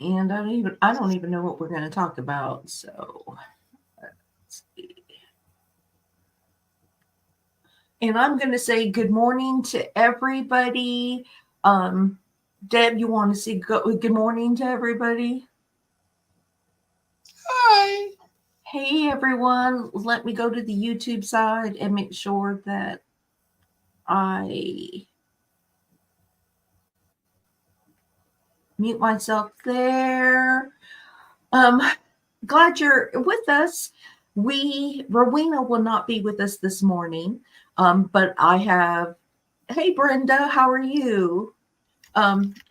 And I don't even know what we're going to talk about. So let's see. And I'm going to say good morning to everybody. Um, Deb, you want to say good morning to everybody? Hi. Hey everyone, let me go to the YouTube side and make sure that I mute myself there. Um, Glad you're with us. Rowena will not be with us this morning, but I have. Hey Brenda, how are you?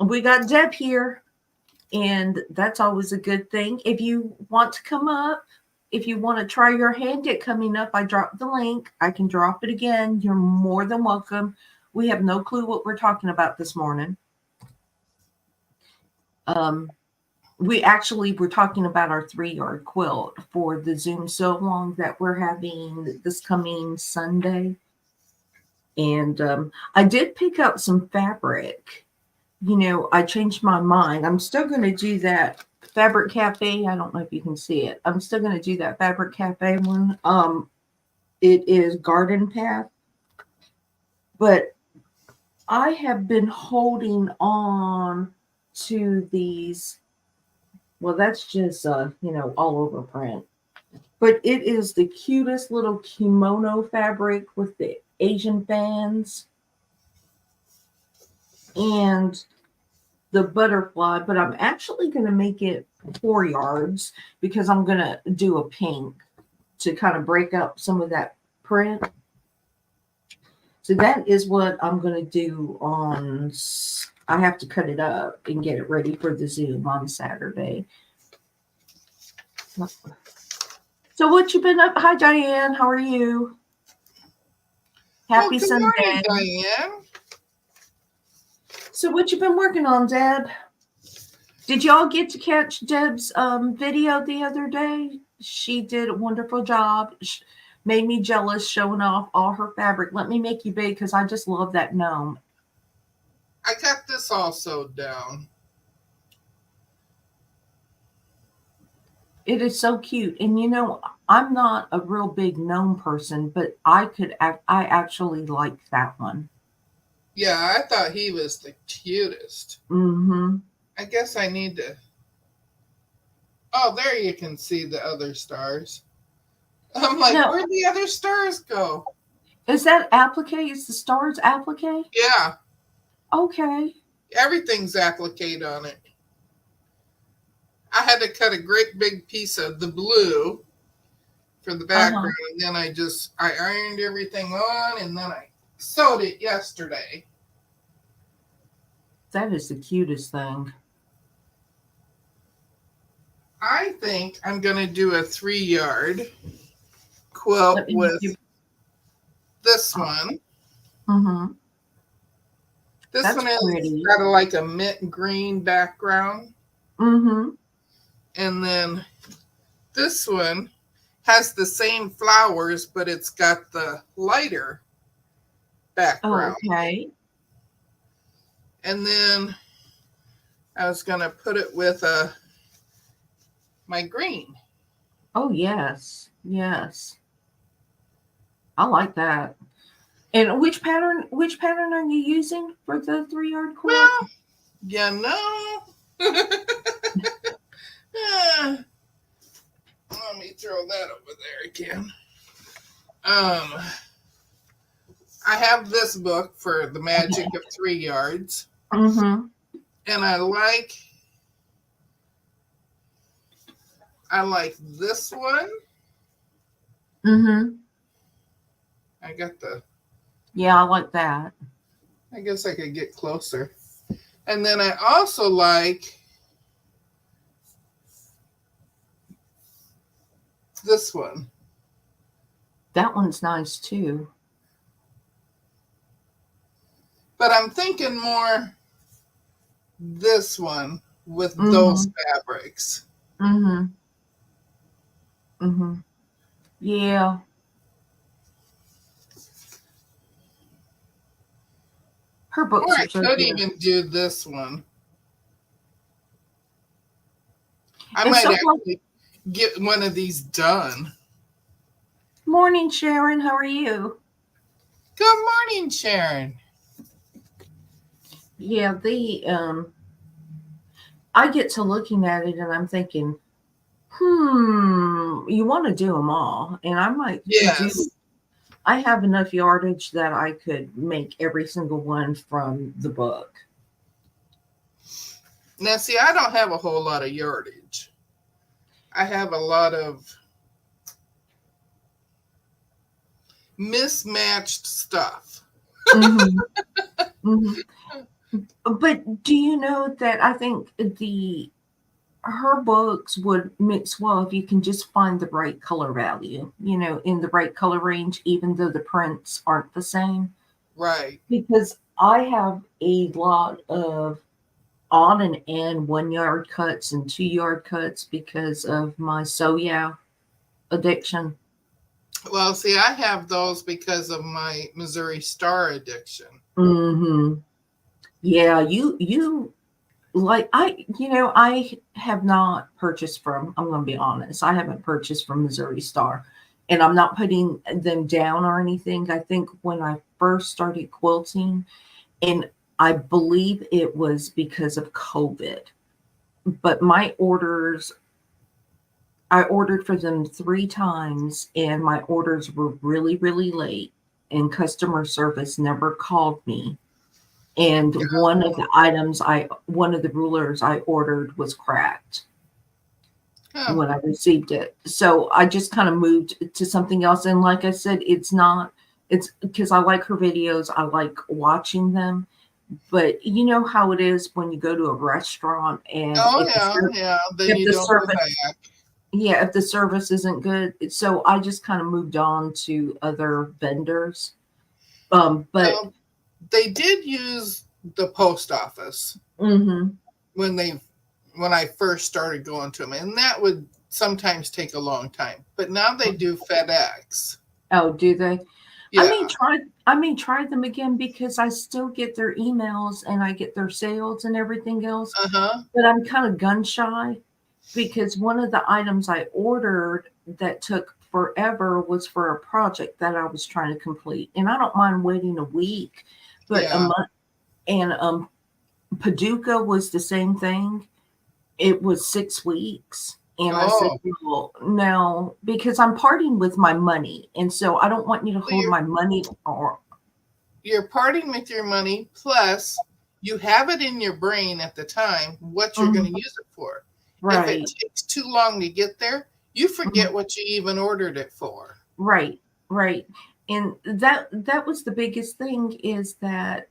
We got Deb here, and that's always a good thing. If you want to come up, if you want to try your hand at coming up, I dropped the link. I can drop it again. You're more than welcome. We have no clue what we're talking about this morning. We actually were talking about our 3-yard quilt for the Zoom so long that we're having this coming Sunday. And I did pick up some fabric. I changed my mind. I'm still going to do that Fabric Cafe. I don't know if you can see it. I'm still going to do that Fabric Cafe one. It is Garden Path. But I have been holding on to these. Well, that's just, all over print. But it is the cutest little kimono fabric with the Asian fans and the butterfly. But I'm actually going to make it 4 yards because I'm going to do a pink to kind of break up some of that print. So that is what I'm going to do on. I have to cut it up and get it ready for the Zoom on Saturday. So what you been up? Hi, Diane. How are you? Happy good Sunday. Morning, Diane. So what you been working on, Deb? Did y'all get to catch Deb's video the other day? She did a wonderful job. She made me jealous showing off all her fabric. Let me make you big because I just love that gnome. I got this all sewed down. It is so cute. And I'm not a real big gnome person, but I actually like that one. Yeah, I thought he was the cutest. Mm-hmm. I guess I need to. Oh, there you can see the other stars. I'm like, No. where'd the other stars go? Is that applique? Is the stars applique? Yeah. Okay. Everything's applique on it. I had to cut a great big piece of the blue for the background, and then I ironed everything on, and then I sewed it yesterday. That is the cutest thing. I think I'm going to do a 3-yard quilt with this one. Mm-hmm. This That's one has pretty. got like a mint green background. Mm-hmm. And then this one has the same flowers, but it's got the lighter background. Okay. And then I was going to put it with my green. Oh, yes. Yes. I like that. And which pattern are you using for the 3-yard quilt? Well, let me throw that over there again. I have this book for the magic of 3 yards. Mm-hmm. And I like this one. Mm-hmm. I got Yeah, I like that. I guess I could get closer. And then I also like this one. That one's nice too. But I'm thinking more this one with those fabrics. Mm-hmm. Mm-hmm. Yeah. Her books Or are I so could good. even do this one. I And might so, like, actually get one of these done. morning, Sharon. How are you? Good morning, Sharon. Yeah, I get to looking at it and I'm thinking, you want to do them all, and I might do. Yes. I have enough yardage that I could make every single one from the book. Now, see, I don't have a whole lot of yardage. I have a lot of mismatched stuff. Hmm. Hmm. But do you know that I think the her books would mix well if you can just find the right color value, in the right color range, even though the prints aren't the same. Right. Because I have a lot of on and end 1 yard cuts and 2 yard cuts because of my soya addiction. Well, see, I have those because of my Missouri Star addiction. Hmm. Yeah, you like I have not purchased from. I'm going to be honest. I haven't purchased from Missouri Star, and I'm not putting them down or anything. I think when I first started quilting, and I believe it was because of COVID, but my orders I ordered for them 3 times, and my orders were really, really late, and customer service never called me, and one of the rulers I ordered was cracked Huh. when I received it. So I just kind of moved to something else, and like I said, it's because I like her videos, I like watching them, but you know how it is when you go to a restaurant and Oh, yeah, yeah. Then if you the don't go service back. yeah, if the service isn't good, so I just kind of moved on to other vendors. But Well, they did use the post office mhm. when they when I first started going to them, and that would sometimes take a long time. But now they do FedEx. Oh, do they? I may Yeah. try I may try them again because I still get their emails and I get their sales and everything else, Uh huh. but I'm kind of gun shy because one of the items I ordered that took forever was for a project that I was trying to complete. And I don't mind waiting a week, but a Yeah. month. And Paducah was the same thing. It was 6 weeks. And I said, Oh, "Well, no, because I'm parting with my money, and so I don't want you to so hold my money or." you're parting with your money, plus you have it in your brain at the time what you're going Mhm. to use it for. If it Right. takes too long to get there, you Mhm. forget what you even ordered it for. Right, right. And that was the biggest thing is that,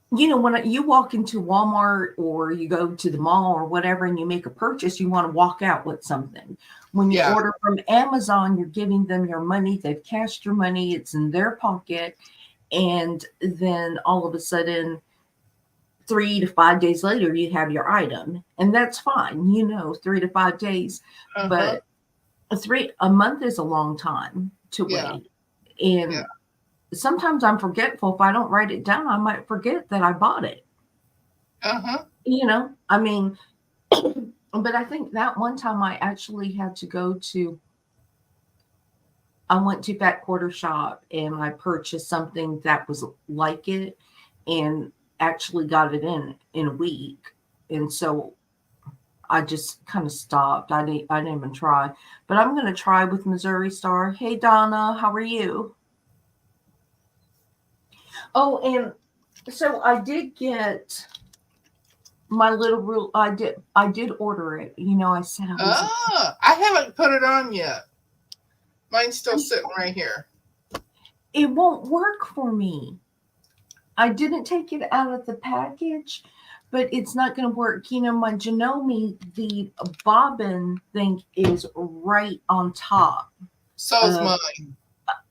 when you walk into Walmart or you go to the mall or whatever and you make a purchase, you wanna walk out with something. When you Yeah. order from Amazon, you're giving them your money, they've cashed your money, it's in their pocket, and then all of a sudden 3 to 5 days later, you have your item, and that's fine, 3 to 5 days, Uh huh. but a month is a long time to Yeah. wait, Yeah. and sometimes I'm forgetful. If I don't write it down, I might forget that I bought it, Uh huh. I mean, but I think that one time I actually had to go to I went to Fat Quarter Shop and I purchased something that was like it and actually got it in a week, and so I just kind of stopped. I didn't even try. But I'm gonna try with Missouri Star. Hey Donna, how are you? Oh, and so I did get my little rule. I did order it. I said I was Ah, I haven't put it on yet. Mine's still sitting right here. it won't work for me. I didn't take it out of the package, but it's not going to work. My Janome, the bobbin thing is right on top So's of mine.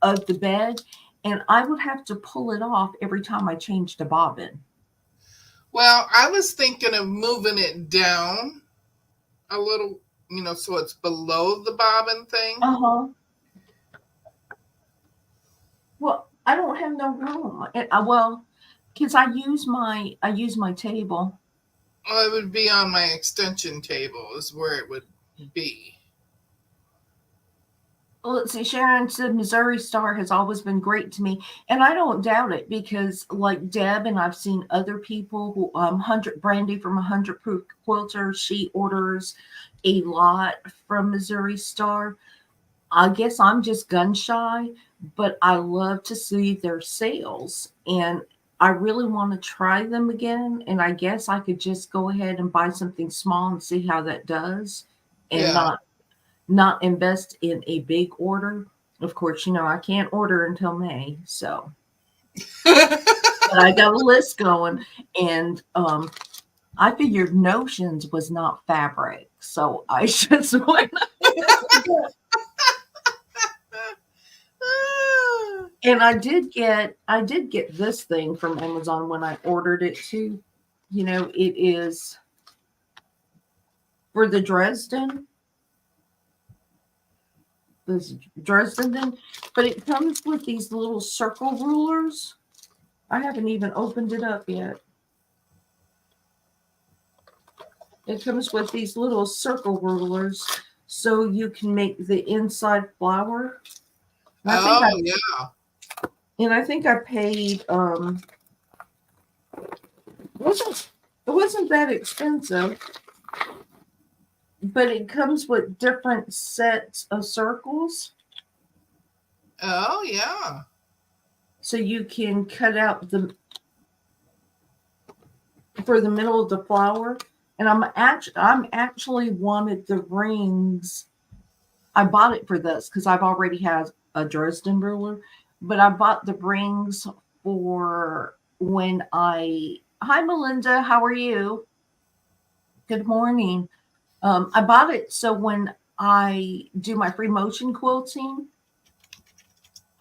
of the bed, and I would have to pull it off every time I changed a bobbin. Well, I was thinking of moving it down a little, so it's below the bobbin thing. Uh-huh. Well, I don't have no room. Well, because I use my table. Well, it would be on my extension table is where it would be. Well, let's see. Sharon said Missouri Star has always been great to me, and I don't doubt it because, like Deb, and I've seen other people who 100 Brandy from 100 Proof Quilter. She orders a lot from Missouri Star. I guess I'm just gun shy, but I love to see their sales, and I really want to try them again. And I guess I could just go ahead and buy something small and see how that does, and Yeah. not invest in a big order. Of course, I can't order until May, so but I got a list going, and I figured notions was not fabric, so I just went. And I did get this thing from Amazon when I ordered it too. It is for the Dresden thing, but it comes with these little circle rulers. I haven't even opened it up yet. It comes with these little circle rulers so you can make the inside flower. And I think Oh, I yeah. and I think I paid wasn't it wasn't that expensive, but it comes with different sets of circles Oh, yeah. so you can cut out the for the middle of the flower. And I'm actually wanted the rings. I bought it for this because I've already had a Dresden ruler, but I bought the rings for when I. Hi, Melinda. How are you? Good morning. I bought it so when I do my free motion quilting,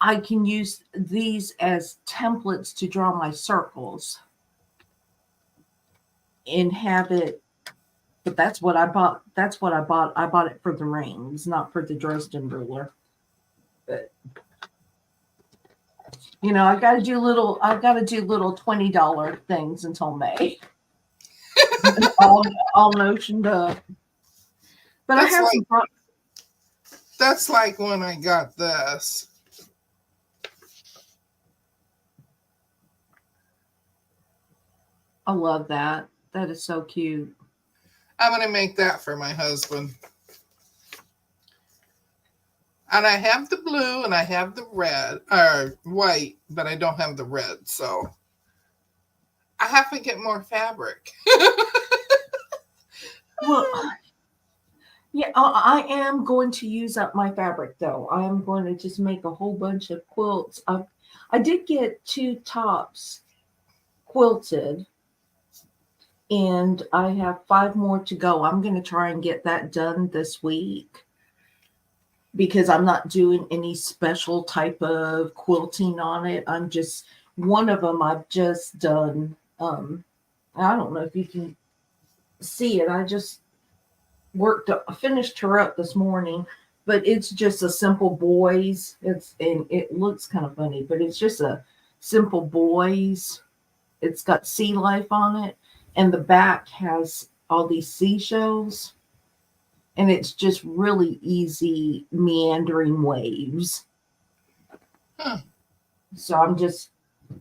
I can use these as templates to draw my circles and have it. But that's what I bought. That's what I bought. I bought it for the rings, not for the Dresden ruler. But I got to do little $20 things until May. all all notioned up. But I That's have like some. that's like when I got this. I love that. That is so cute. I'm gonna make that for my husband. And I have the blue and I have the red or white, but I don't have the red, so I have to get more fabric. Well, yeah, I am going to use up my fabric though. I am going to just make a whole bunch of quilts. I did get two tops quilted, and I have five more to go. I'm going to try and get that done this week because I'm not doing any special type of quilting on it. I'm just one of them I've just done. I don't know if you can see it. I just finished her up this morning, but it's just a simple boys. And it looks kind of funny, but it's just a simple boys. It's got sea life on it, and the back has all these seashells, and it's just really easy meandering waves. Huh. So I'm just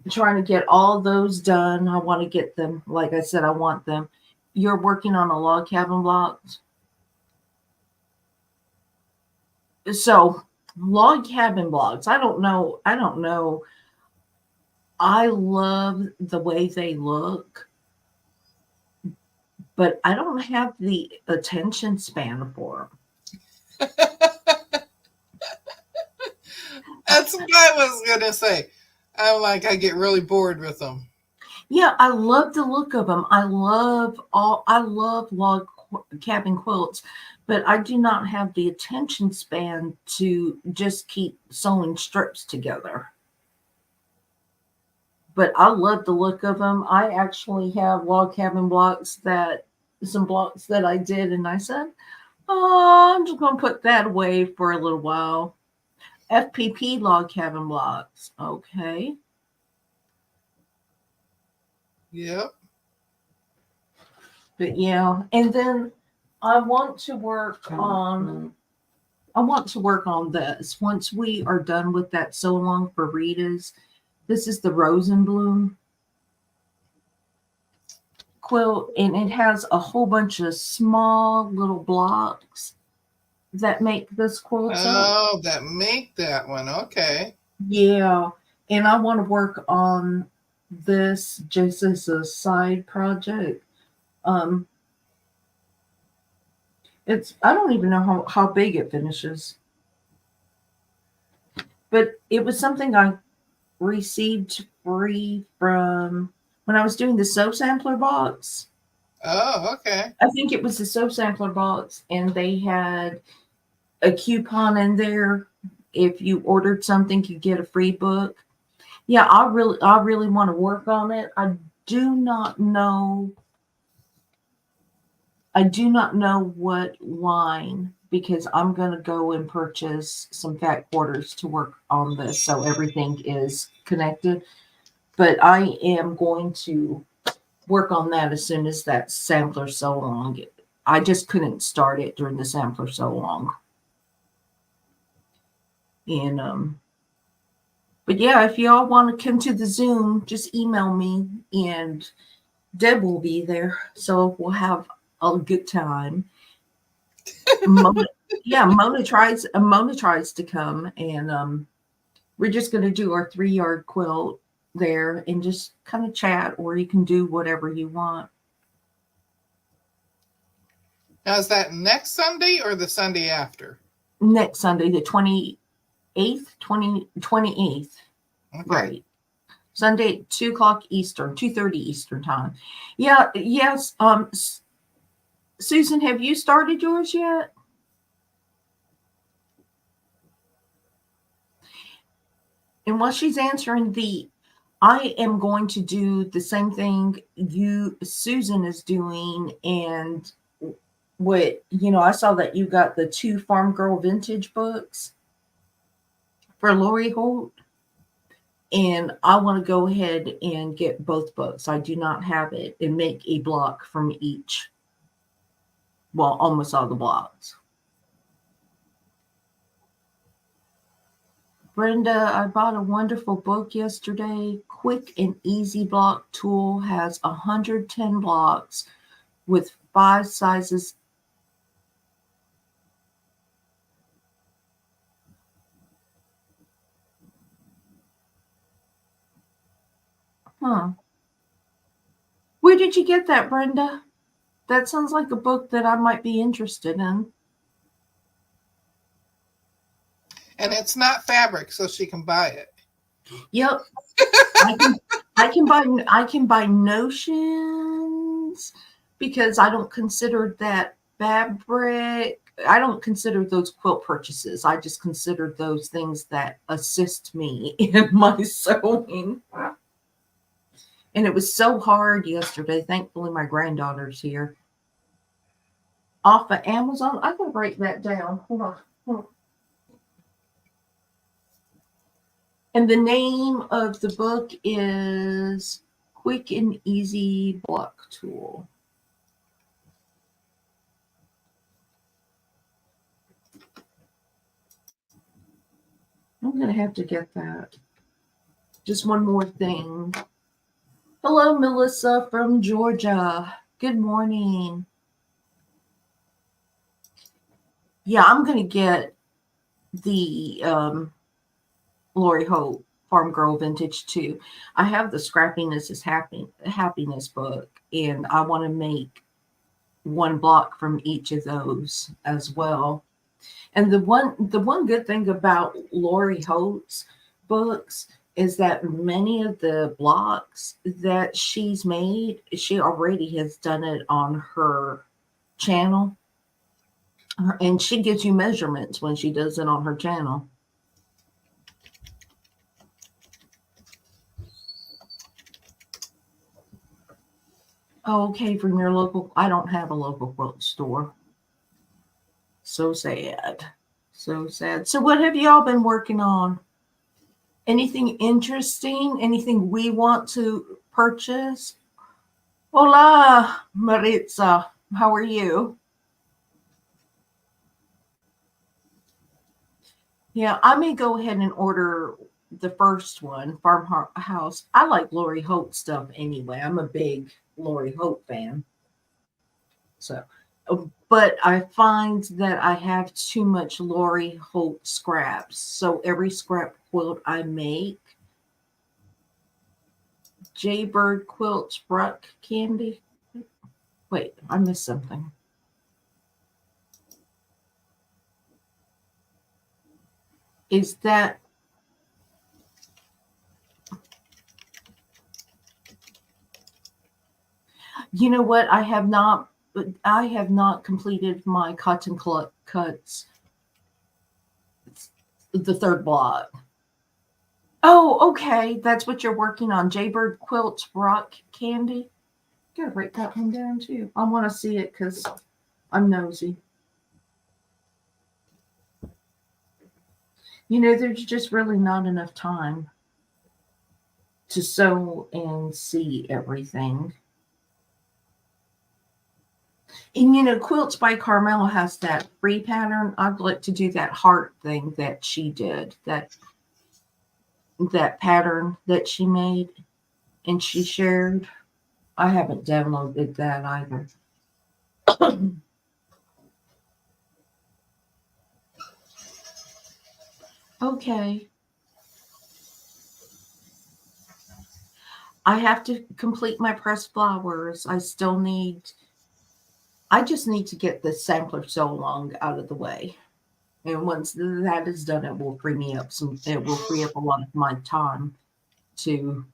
trying to get all those done. I want to get them, like I said, I want them. You're working on a log cabin block. So log cabin blogs, I don't know. I love the way they look, but I don't have the attention span for That's what I was gonna say. I'm like I get really bored with them. Yeah, I love the look of them. I love cabin quilts, but I do not have the attention span to just keep sewing strips together. But I love the look of them. I actually have log cabin some blocks that I did, and I said, "Oh, I'm just gonna put that away for a little while." FPP log cabin blocks. Okay. Yep. But yeah, and then I want to work on this. Once we are done with that so long for Rita's, this is the Rosenblum quilt, and it has a whole bunch of small little blocks that make this quilt up. Oh, that make that one. Okay. Yeah, and I want to work on this just as a side project. Um, I don't even know how big it finishes, but it was something I received free from when I was doing the soap sampler box. Oh, okay. I think it was the soap sampler box, and they had a coupon in there. If you ordered something, you get a free book. Yeah, I really want to work on it. Do not know. I do not know what line because I'm going to go and purchase some fat quarters to work on this so everything is connected. But I am going to work on that as soon as that sampler so long. I just couldn't start it during the sampler so long. And but yeah, if y'all want to come to the Zoom, just email me and Deb will be there. So we'll have a good time. Mona, yeah, Mona tries to come, and we're just gonna do our 3-yard quilt there and just kind of chat, or you can do whatever you want. Now, is that next Sunday or the Sunday after? Next Sunday, the 28th, 28th. Okay. Right. Sunday, 2 o'clock Eastern, 2:30 Eastern time. Yeah, yes. Susan, have you started yours yet? And while she's answering, I am going to do the same thing Susan is doing, and I saw that you got the 2 Farm Girl vintage books for Lori Holt, and I want to go ahead and get both books. I do not have it, and make a block from each. Well, almost all the blocks. Brenda, I bought a wonderful book yesterday. Quick and Easy Block Tool has 110 blocks with 5 sizes. Huh. Where did you get that, Brenda? That sounds like a book that I might be interested in. And it's not fabric, so she can buy it. Yep. I can buy notions because I don't consider that fabric. I don't consider those quilt purchases. I just consider those things that assist me in my sewing. And it was so hard yesterday. Thankfully, my granddaughter's here. Off of Amazon. I can break that down. Hold on. And the name of the book is Quick and Easy Block Tool. I'm going to have to get that. Just one more thing. Hello, Melissa from Georgia. Good morning. Yeah, I'm going to get the Lori Holt Farm Girl Vintage too. I have the Scrappiness is Happiness book, and I want to make one block from each of those as well. And the one good thing about Lori Holt's books is that many of the blocks that she's made, she already has done it on her channel. And she gives you measurements when she does it on her channel. Okay, from your local, I don't have a local quilt store. So sad. So sad. So what have y'all been working on? Anything interesting? Anything we want to purchase? Hola, Maritza. How are you? Yeah, I may go ahead and order the first one, Farmhouse. I like Lori Holt stuff anyway. I'm a big Lori Holt fan. So, but I find that I have too much Lori Holt scraps. So every scrap quilt I make, Jaybird Quilts Bruck Candy. Wait, I missed something. Is that, you know what? I have not completed my cuts, the third block. Oh, okay. That's what you're working on. Jaybird Quilts Rock Candy. Gotta write that one down too. I want to see it because I'm nosy. There's just really not enough time to sew and see everything. And Quilts by Carmel has that free pattern. I'd like to do that heart thing that she did. That pattern that she made and she shared. I haven't downloaded that either. Okay. I have to complete my pressed flowers. I just need to get the sampler so long out of the way. And once that is done, it will free up a lot of my time to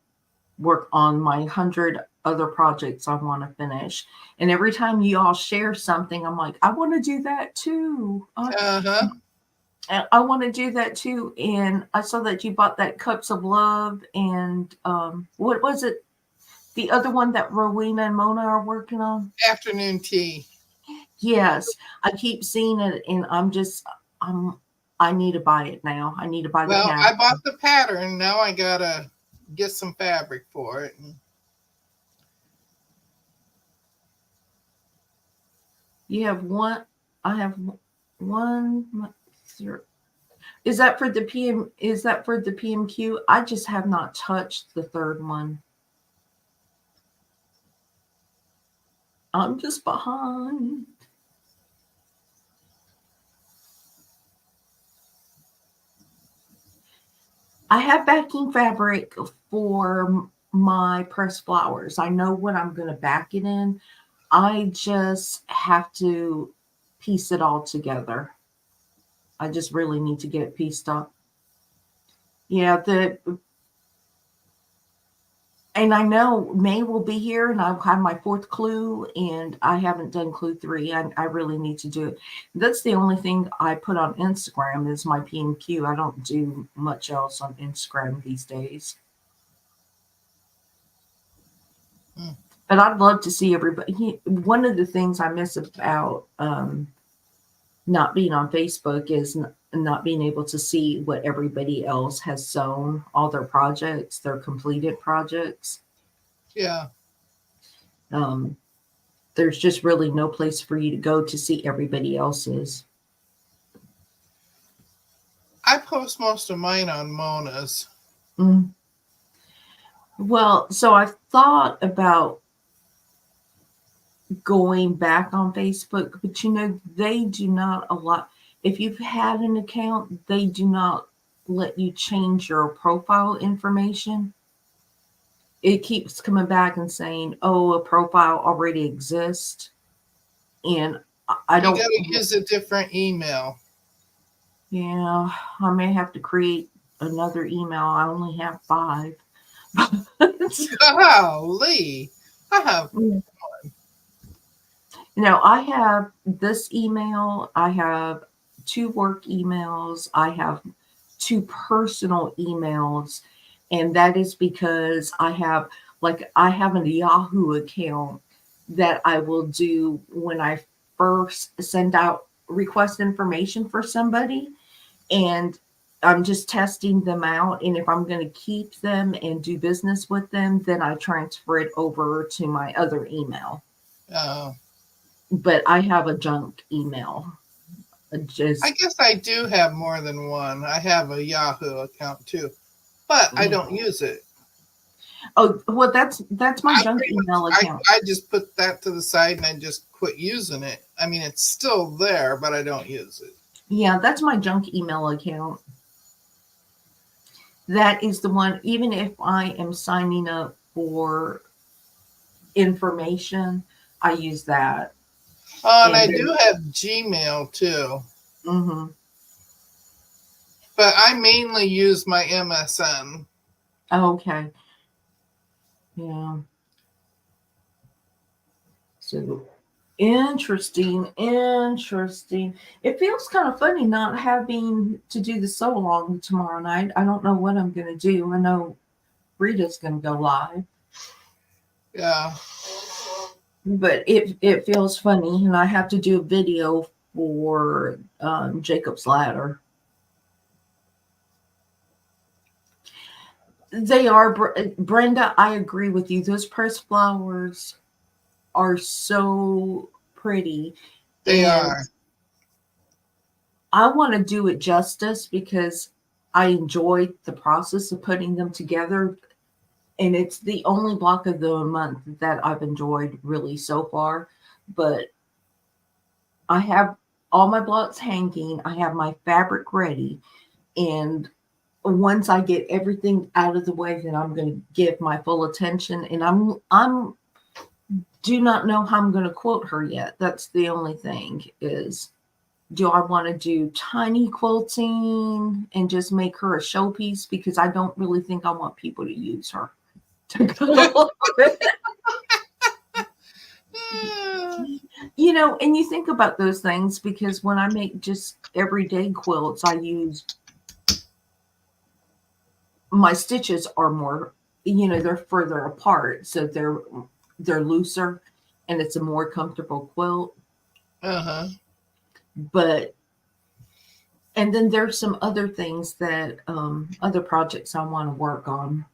work on my 100 other projects I want to finish. And every time you all share something, I'm like, I want to do that too. Uh-huh. I want to do that too. And I saw that you bought that Cups of Love and what was it? The other one that Rowena and Mona are working on? Afternoon tea. Yes. I keep seeing it and I'm I need to buy it now. I need to buy the Well, I pattern. bought the pattern. Now I gotta get some fabric for it. You have one. I have one. Is that for the PM? Is that for the PMQ? I just have not touched the third one. I'm just behind. I have backing fabric for my pressed flowers. I know what I'm going to back it in. I just have to piece it all together. I just really need to get it pieced up. Yeah, and I know May will be here and I'll have my fourth clue and I haven't done clue 3. I really need to do it. That's the only thing I put on Instagram is my PMQ. I don't do much else on Instagram these days. Mm. But I'd love to see everybody. One of the things I miss about not being on Facebook is not being able to see what everybody else has sewn, all their projects, their completed projects. Yeah. Um, there's just really no place for you to go to see everybody else's. I post most of mine on Mona's. Mm. Well, so I've thought about going back on Facebook, but they do not allow, if you've had an account, they do not let you change your profile information. It keeps coming back and saying, oh, a profile already exists. And I You don't, gotta use a different email. yeah, I may have to create another email. I only have 5. Golly. I have I have this email. I have 2 work emails. I have 2 personal emails. And that is because I have a Yahoo account that I will do when I first send out request information for somebody. And I'm just testing them out, and if I'm going to keep them and do business with them, then I transfer it over to my other email. Oh, But I have a junk email. I Just guess I do have more than one. I have a Yahoo account too, but I yeah. don't use it. Oh, well, that's my I junk pretty much email account. I just put that to the side and I just quit using it. I mean, it's still there, but I don't use it. Yeah, that's my junk email account. That is the one. Even if I am signing up for information, I use that. Oh, and I And do then, have Gmail too, hmm but I mainly use my MSN. okay, yeah. So interesting, interesting. It feels kind of funny not having to do the so long tomorrow night. I don't know what I'm going to do. I know Rita's going to go live, Yeah. but it feels funny, and I have to do a video for Jacob's Ladder. They are Brenda. I agree with you. Those pressed flowers are so pretty, They and are. I want to do it justice because I enjoyed the process of putting them together. And it's the only block of the month that I've enjoyed really so far. But I have all my blocks hanging, I have my fabric ready. And once I get everything out of the way, then I'm going to give my full attention. And I'm do not know how I'm going to quote her yet. That's the only thing is, do I want to do tiny quilting and just make her a showpiece? Because I don't really think I want people to use her to go. Uh, And you think about those things because when I make just everyday quilts, I use my stitches are more, they're further apart, so they're looser and it's a more comfortable quilt. uh-huh. But and then there's some other things that other projects I want to work on.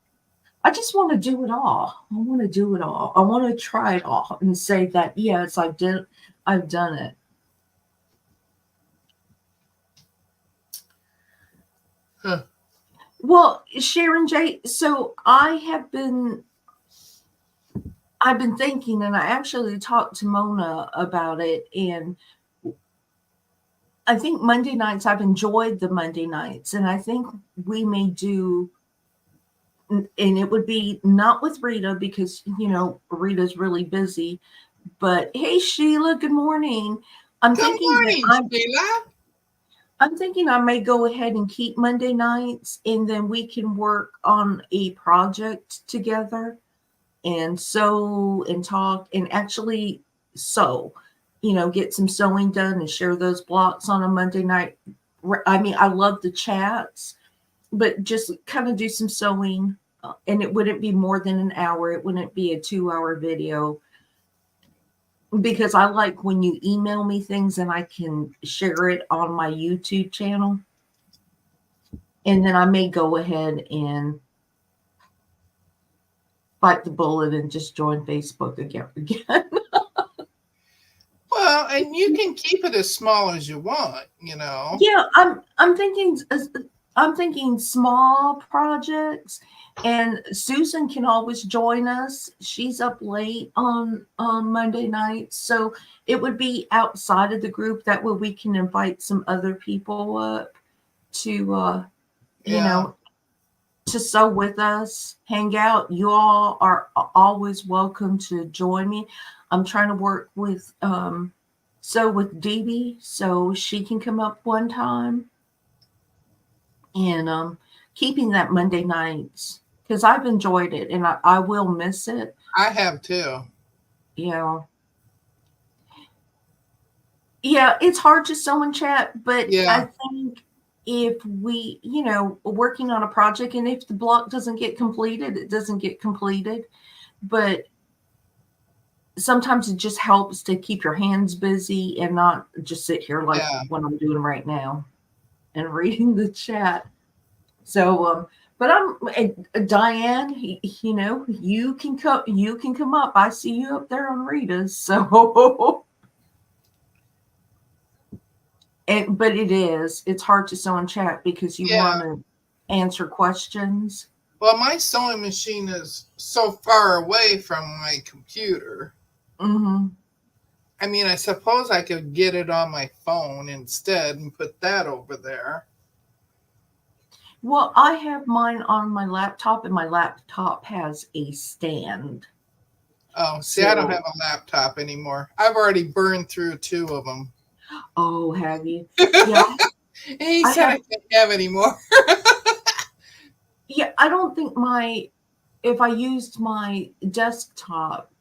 I just want to do it all. I want to do it all. I want to try it all and say that yes, I've done it. Huh. Well, Sharon J, so I've been thinking, and I actually talked to Mona about it, and I think Monday nights, I've enjoyed the Monday nights, and I think we may do, and it would be not with Rita because, Rita's really busy, but hey, Sheila, good morning. I'm Good thinking that morning, Sheila. I'm thinking I may go ahead and keep Monday nights, and then we can work on a project together and sew and talk and actually sew, get some sewing done and share those blocks on a Monday night. I mean, I love the chats, but just kind of do some sewing. And it wouldn't be more than an hour. It wouldn't be a 2-hour video because I like when you email me things and I can share it on my YouTube channel. And then I may go ahead and bite the bullet and just join Facebook again. Well, and you can keep it as small as you want. Yeah, I'm thinking small projects, and Susan can always join us. She's up late on Monday nights, so it would be outside of the group. That way, we can invite some other people up to you Yeah. know to sew with us, hang out. You all are always welcome to join me. I'm trying to work with sew with Dee Dee so she can come up one time and keeping that Monday nights because I've enjoyed it and I will miss it. I have too. You know, yeah, it's hard to sew and chat, but I Yeah. think if we, working on a project and if the block doesn't get completed, it doesn't get completed. But sometimes it just helps to keep your hands busy and not just sit here like Yeah. what I'm doing right now and reading the chat. So, but Diane. You can come up. I see you up there on Rita's. So, but it's hard to sew and chat because you Yeah. want to answer questions. Well, my sewing machine is so far away from my computer. Hmm. I mean, I suppose I could get it on my phone instead and put that over there. Well, I have mine on my laptop, and my laptop has a stand. Oh, see, I don't have So, a laptop anymore. I've already burned through two of them. oh, have you? Yeah, He I said have. I can't have any more. Yeah, I don't think if I used my desktop,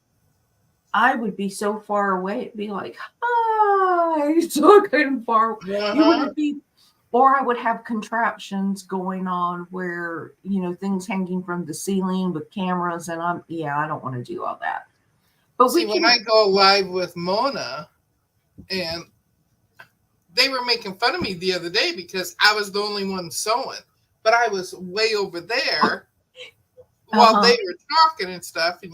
I would be so far away. It'd be like, hi, so kind of far. You Uh-huh. wouldn't be, or I would have contraptions going on where, things hanging from the ceiling with cameras. And I don't want to do all that. But See, we when can, I go live with Mona, and they were making fun of me the other day because I was the only one sewing, but I was way over there uh while they huh. were talking and stuff, and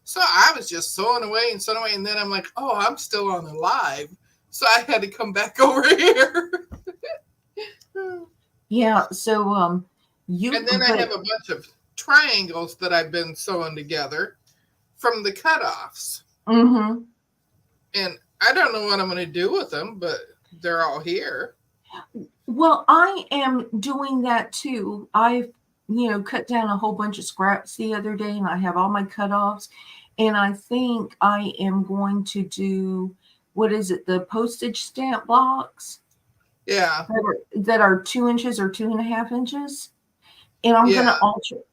so I was just sewing away, and then I'm like, oh, I'm still on the live, so I had to come back over here. Yeah. So, And then I but, have a bunch of triangles that I've been sewing together from the cutoffs, mm-hmm. and I don't know what I'm going to do with them, but they're all here. Well, I am doing that too. I've, cut down a whole bunch of scraps the other day, and I have all my cutoffs. And I think I am going to do, what is it, the postage stamp blocks Yeah, that are 2 inches or 2.5 inches. And yeah.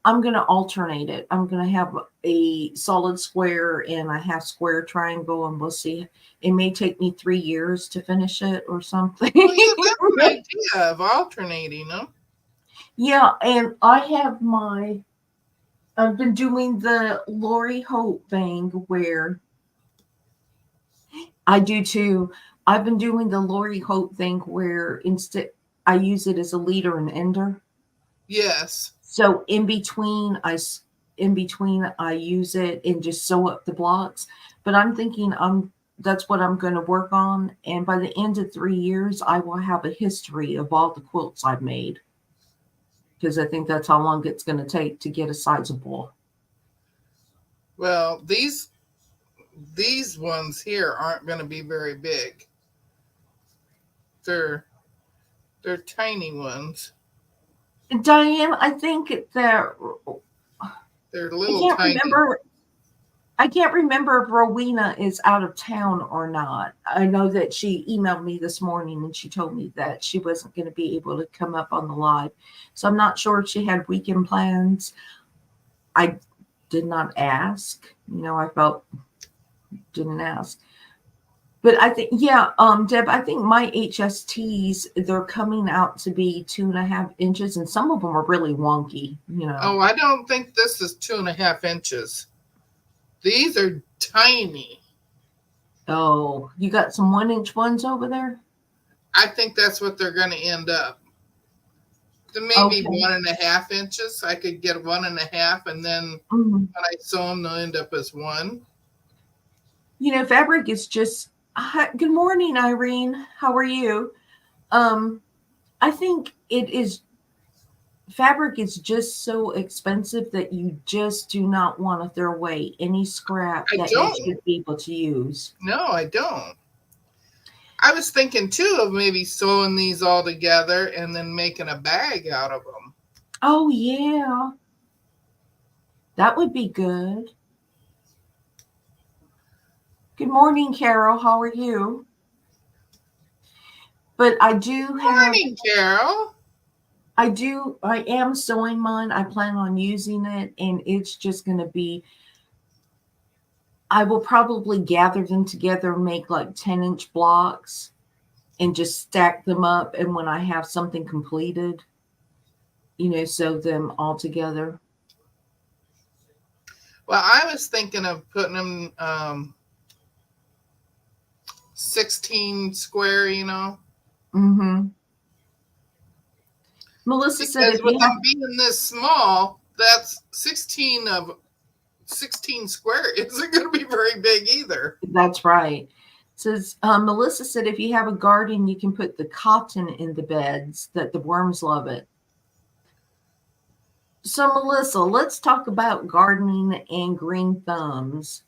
I'm gonna alternate it. I'm gonna have a solid square and a half square triangle, and we'll see. It may take me 3 years to finish it or something. Well, yeah, that's an idea of alternating them. Yeah, and I've been doing the Lori Hope thing where I do too. I've been doing the Lori Hope thing where instead I use it as a leader and ender. Yes. So in between I use it and just sew up the blocks. But I'm thinking that's what I'm going to work on, and by the end of 3 years I will have a history of all the quilts I've made, because I think that's how long it's going to take to get a sizable. Well, these ones here aren't going to be very big. They're they're tiny ones. Diane, I think that They're I little can't tiny. remember. I can't remember if Rowena is out of town or not. I know that she emailed me this morning and she told me that she wasn't going to be able to come up on the live. So I'm not sure if she had weekend plans. I did not ask. I felt didn't ask. But I think, yeah, Deb, I think my HSTs, they're coming out to be 2.5 inches, and some of them are really wonky. Oh, I don't think this is 2.5 inches. These are tiny. Oh, you got some 1 inch ones over there? I think that's what they're going to end up. Then maybe Okay. 1.5 inches. I could get 1.5, and then Mhm. when I sew them, they'll end up as one. Fabric is just. Hi, good morning, Irene. How are you? Um, I think it is. Fabric is just so expensive that you just do not want to throw away any scrap I that you don't. should be able to use. No, I don't. I was thinking too of maybe sewing these all together and then making a bag out of them. Oh yeah, that would be good. Good morning, Carol. How are you? But Morning, Carol. I am sewing mine. I plan on using it, and it's just going to be, I will probably gather them together and make like 10-inch blocks and just stack them up. And when I have something completed, sew them all together. Well, I was thinking of putting them 16 square. Mm-hmm. Melissa said Because if with you them have, being this small, that's 16 of 16 square isn't going to be very big either. that's right. Says Melissa said if you have a garden, you can put the cotton in the beds. That the worms love it. So Melissa, let's talk about gardening and green thumbs.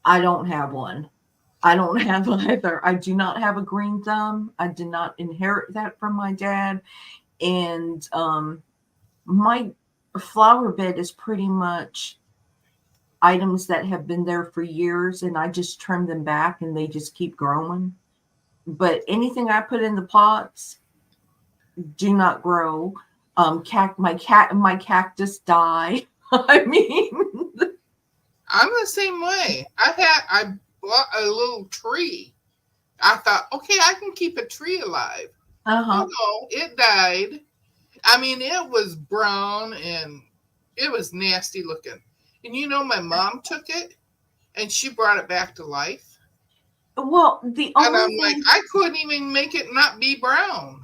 I don't have one. I don't have either. I do not have a green thumb. I did not inherit that from my dad. And my flower bed is pretty much items that have been there for years, and I just trim them back and they just keep growing. But anything I put in the pots do not grow. My cactus die. I mean, I'm the same way. I bought a little tree. I thought, okay, I can keep a tree alive. Oh uh-huh. no, it died. I mean, it was brown and it was nasty looking. And my mom took it and she brought it back to life. Well, the And only I'm like, thing I couldn't even make it not be brown.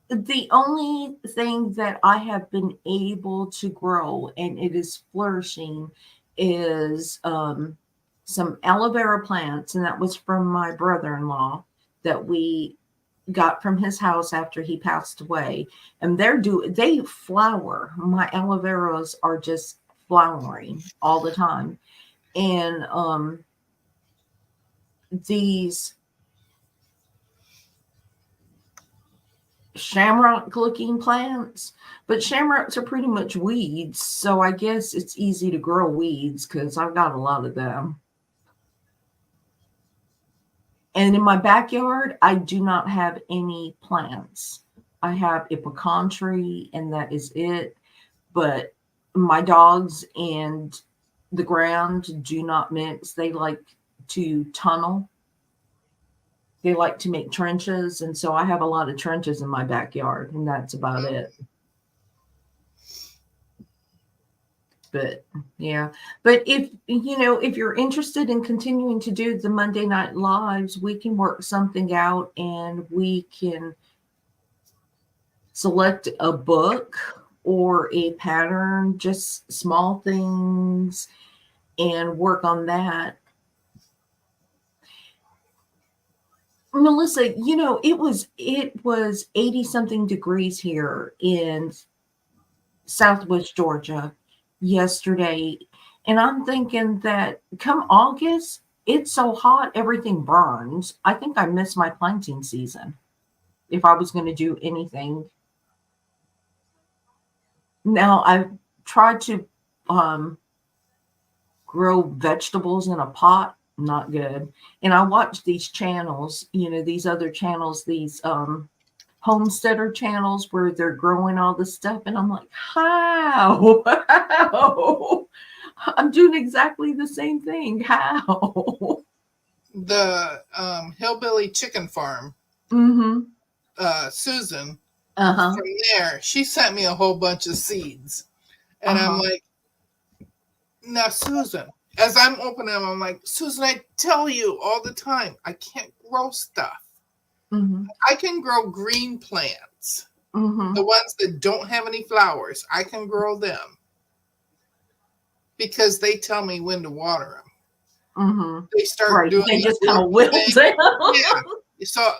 the only thing that I have been able to grow and it is flourishing is some aloe vera plants, and that was from my brother-in-law that we got from his house after he passed away. And they flower. My aloe veras are just flowering all the time. And these shamrock looking plants, but shamrocks are pretty much weeds, so I guess it's easy to grow weeds because I've got a lot of them. And in my backyard I do not have any plants. I have a pecan tree and that is it, but my dogs and the ground do not mix. They like to tunnel. They like to make trenches, and so I have a lot of trenches in my backyard, and that's about it. But yeah, but if you're interested in continuing to do the Monday night lives, we can work something out and we can select a book or a pattern, just small things, and work on that. Melissa, it was 80 something degrees here in Southwest Georgia yesterday. And I'm thinking that come August, it's so hot, everything burns. I think I missed my planting season if I was going to do anything. Now, I've tried to um, grow vegetables in a pot, not good. And I watch these channels, these other channels, these homesteader channels where they're growing all this stuff. And I'm like, how? How? I'm doing exactly the same thing. How? The hillbilly chicken farm, Mm-hmm. Susan, Uh-huh. from there, she sent me a whole bunch of seeds. And I'm Uh-huh. like, now, Susan, as I'm opening them, I'm like, Susan, I tell you all the time, I can't grow stuff. Mm-hmm. I can grow green plants, Mm-hmm. the ones that don't have any flowers. I can grow them because they tell me when to water them. Mm-hmm. They start Right. doing They the just kind droop of wilt thing. down. Yeah. So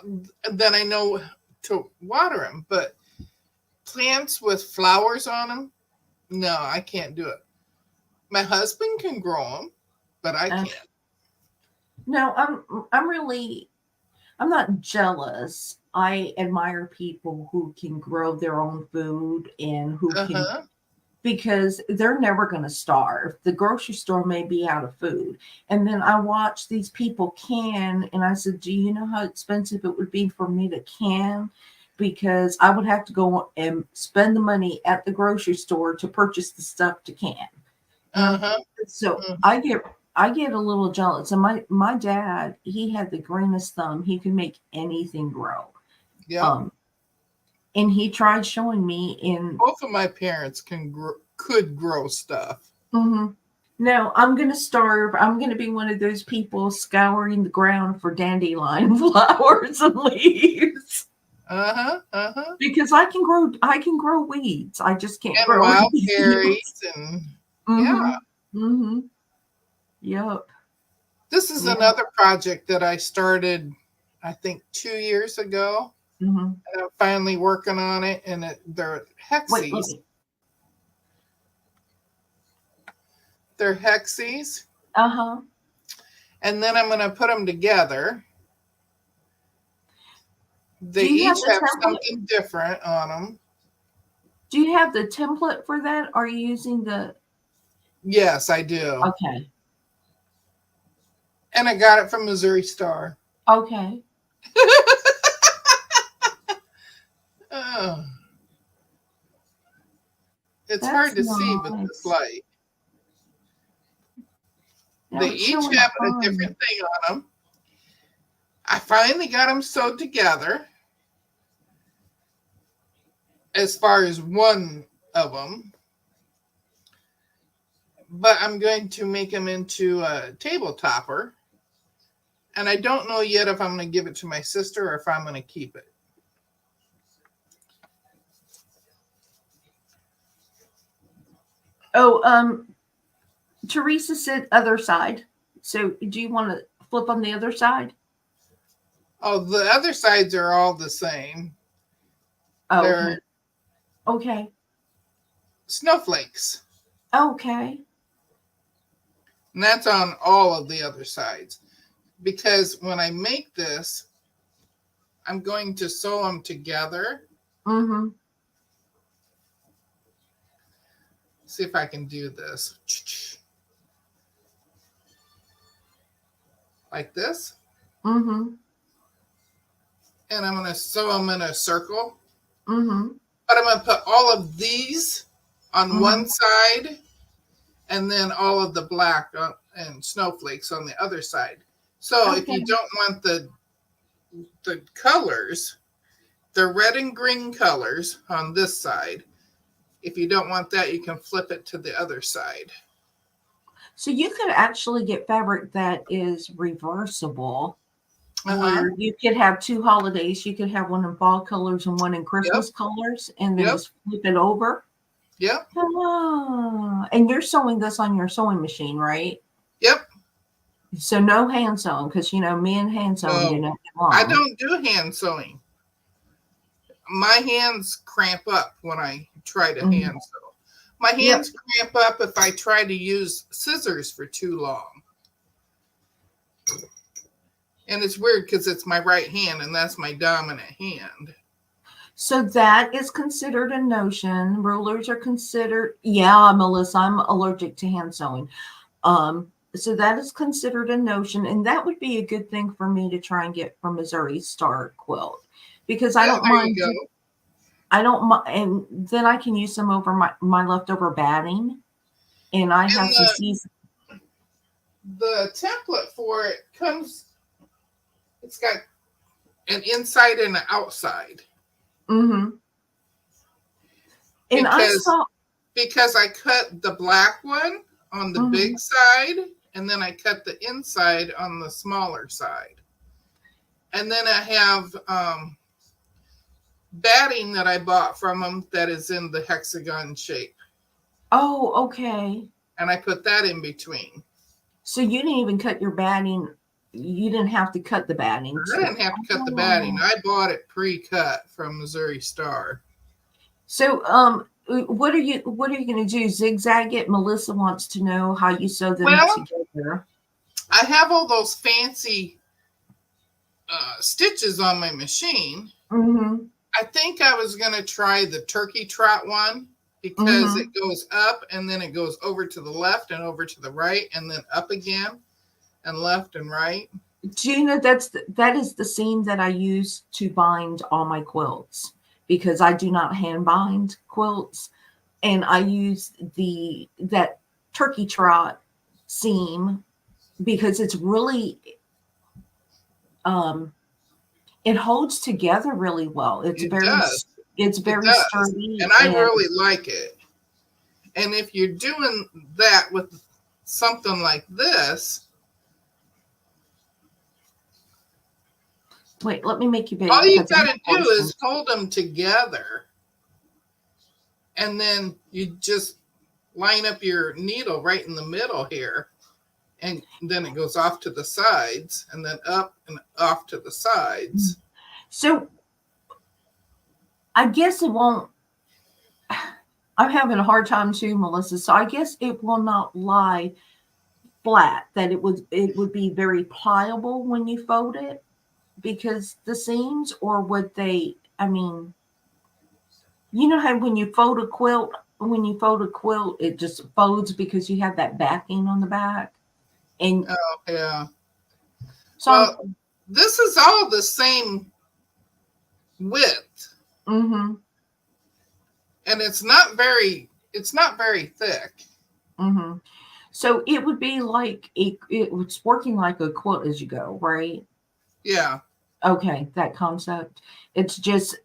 then I know to water them. But plants with flowers on them, no, I can't do it. My husband can grow them, but I Uh, can't. no, I'm not jealous. I admire people who can grow their own food and who Uh can, huh. because they're never going to starve. The grocery store may be out of food. And then I watch these people can, and I said, do you know how expensive it would be for me to can? Because I would have to go and spend the money at the grocery store to purchase the stuff to can. And Uh I'm huh. so Mm-hmm. I get a little jealous. And my dad, he had the greenest thumb. He could make anything grow. Yep. Um, and he tried showing me in. Both of my parents could grow stuff. Mhm. No, I'm gonna starve. I'm gonna be one of those people scouring the ground for dandelion flowers and leaves. Uh-huh. Uh-huh. Because I can grow weeds. I just can't And grow wild anything. berries and yeah. Mhm. Mhm. Yep. This is Yeah. another project that I started, I think, 2 years ago. Mhm. And I'm finally working on it. And they're Wait, let hexies. me. They're hexies. Uh-huh. And then I'm going to put them together. Do They you have each the have template? something different on them. Do you have the template for that? Are you using the Yes, I do. Okay. And I got it from Missouri Star. Okay. Oh, it's hard That's to see with this nice. light. They Now it's each showing have a fine. different thing on them. I finally got them sewed together as far as one of them, but I'm going to make them into a table topper. And I don't know yet if I'm going to give it to my sister or if I'm going to keep it. Oh, Teresa said other side. So do you want to flip on the other side? Oh, the other sides are all the same. Oh, They're okay. Okay. snowflakes. Okay. And that's on all of the other sides. Because when I make this, I'm going to sew them together. Mm-hmm. See if I can do this. Like this. Mm-hmm. And I'm going to sew them in a circle. Mm-hmm. But I'm going to put all of these on Mm-hmm. one side and then all of the black and snowflakes on the other side. So if Okay. you don't want the colors, the red and green colors on this side. If you don't want that, you can flip it to the other side. So you could actually get fabric that is reversible, Uh-huh. where you could have two holidays. You could have one in fall colors and one in Yep. Christmas colors, and then Yep. just flip it over. Yep. Ah, and you're sewing this on your sewing machine, right? Yep. So no hand sewing, because me and hand sewing do No, not get I along. don't do hand sewing. My hands cramp up when I try to Mhm. hand sew. My Yep. hands cramp up if I try to use scissors for too long. And it's weird because it's my right hand and that's my dominant hand. So that is considered a notion. Rulers are considered. Yeah, Melissa, I'm allergic to hand sewing. So that is considered a notion, and that would be a good thing for me to try and get from Missouri Star Quilt, because I Yeah, don't there you mind. go. I don't mind, and then I can use some over my leftover batting, and I And have some season. the template for it comes, it's got an inside and an outside. Mm-hmm. And I Because saw. because I cut the black one on the Mm-hmm. big side and then I cut the inside on the smaller side. And then I have batting that I bought from them that is in the hexagon shape. Oh, okay. And I put that in between. So you didn't even cut your batting. You didn't have to cut the batting I to. didn't have to cut the batting. Oh. I bought it pre-cut from Missouri Star. So, what are you going to do? Zigzag it? Melissa wants to know how you sew them Well, together. I have all those fancy stitches on my machine. Mm-hmm. I think I was going to try the turkey trot one because Mm-hmm. it goes up and then it goes over to the left and over to the right and then up again and left and right. Do you know that is the seam that I use to bind all my quilts, because I do not hand bind quilts, and I use that turkey trot seam because it's really um it holds together really well. It does. It's It very does. And sturdy, I and really like it. And if you're doing that with something like this, Wait, let me make you big All you because I got have to do is questions. hold them together, and then you just line up your needle right in the middle here, and then it goes off to the sides, and then up and off to the sides. So I guess it won't. I'm having a hard time too, Melissa. So I guess it will not lie flat. That it would be very pliable when you fold it because the seams, or would they? I mean, you know how when you fold a quilt, it just folds because you have that backing on the back, and Oh, yeah. so Well, this is all the same width, mm-hmm, and it's not very thick. mm-hmm. So it would be like it's working like a quilt as you go, right? Yeah, Okay, that concept. It's just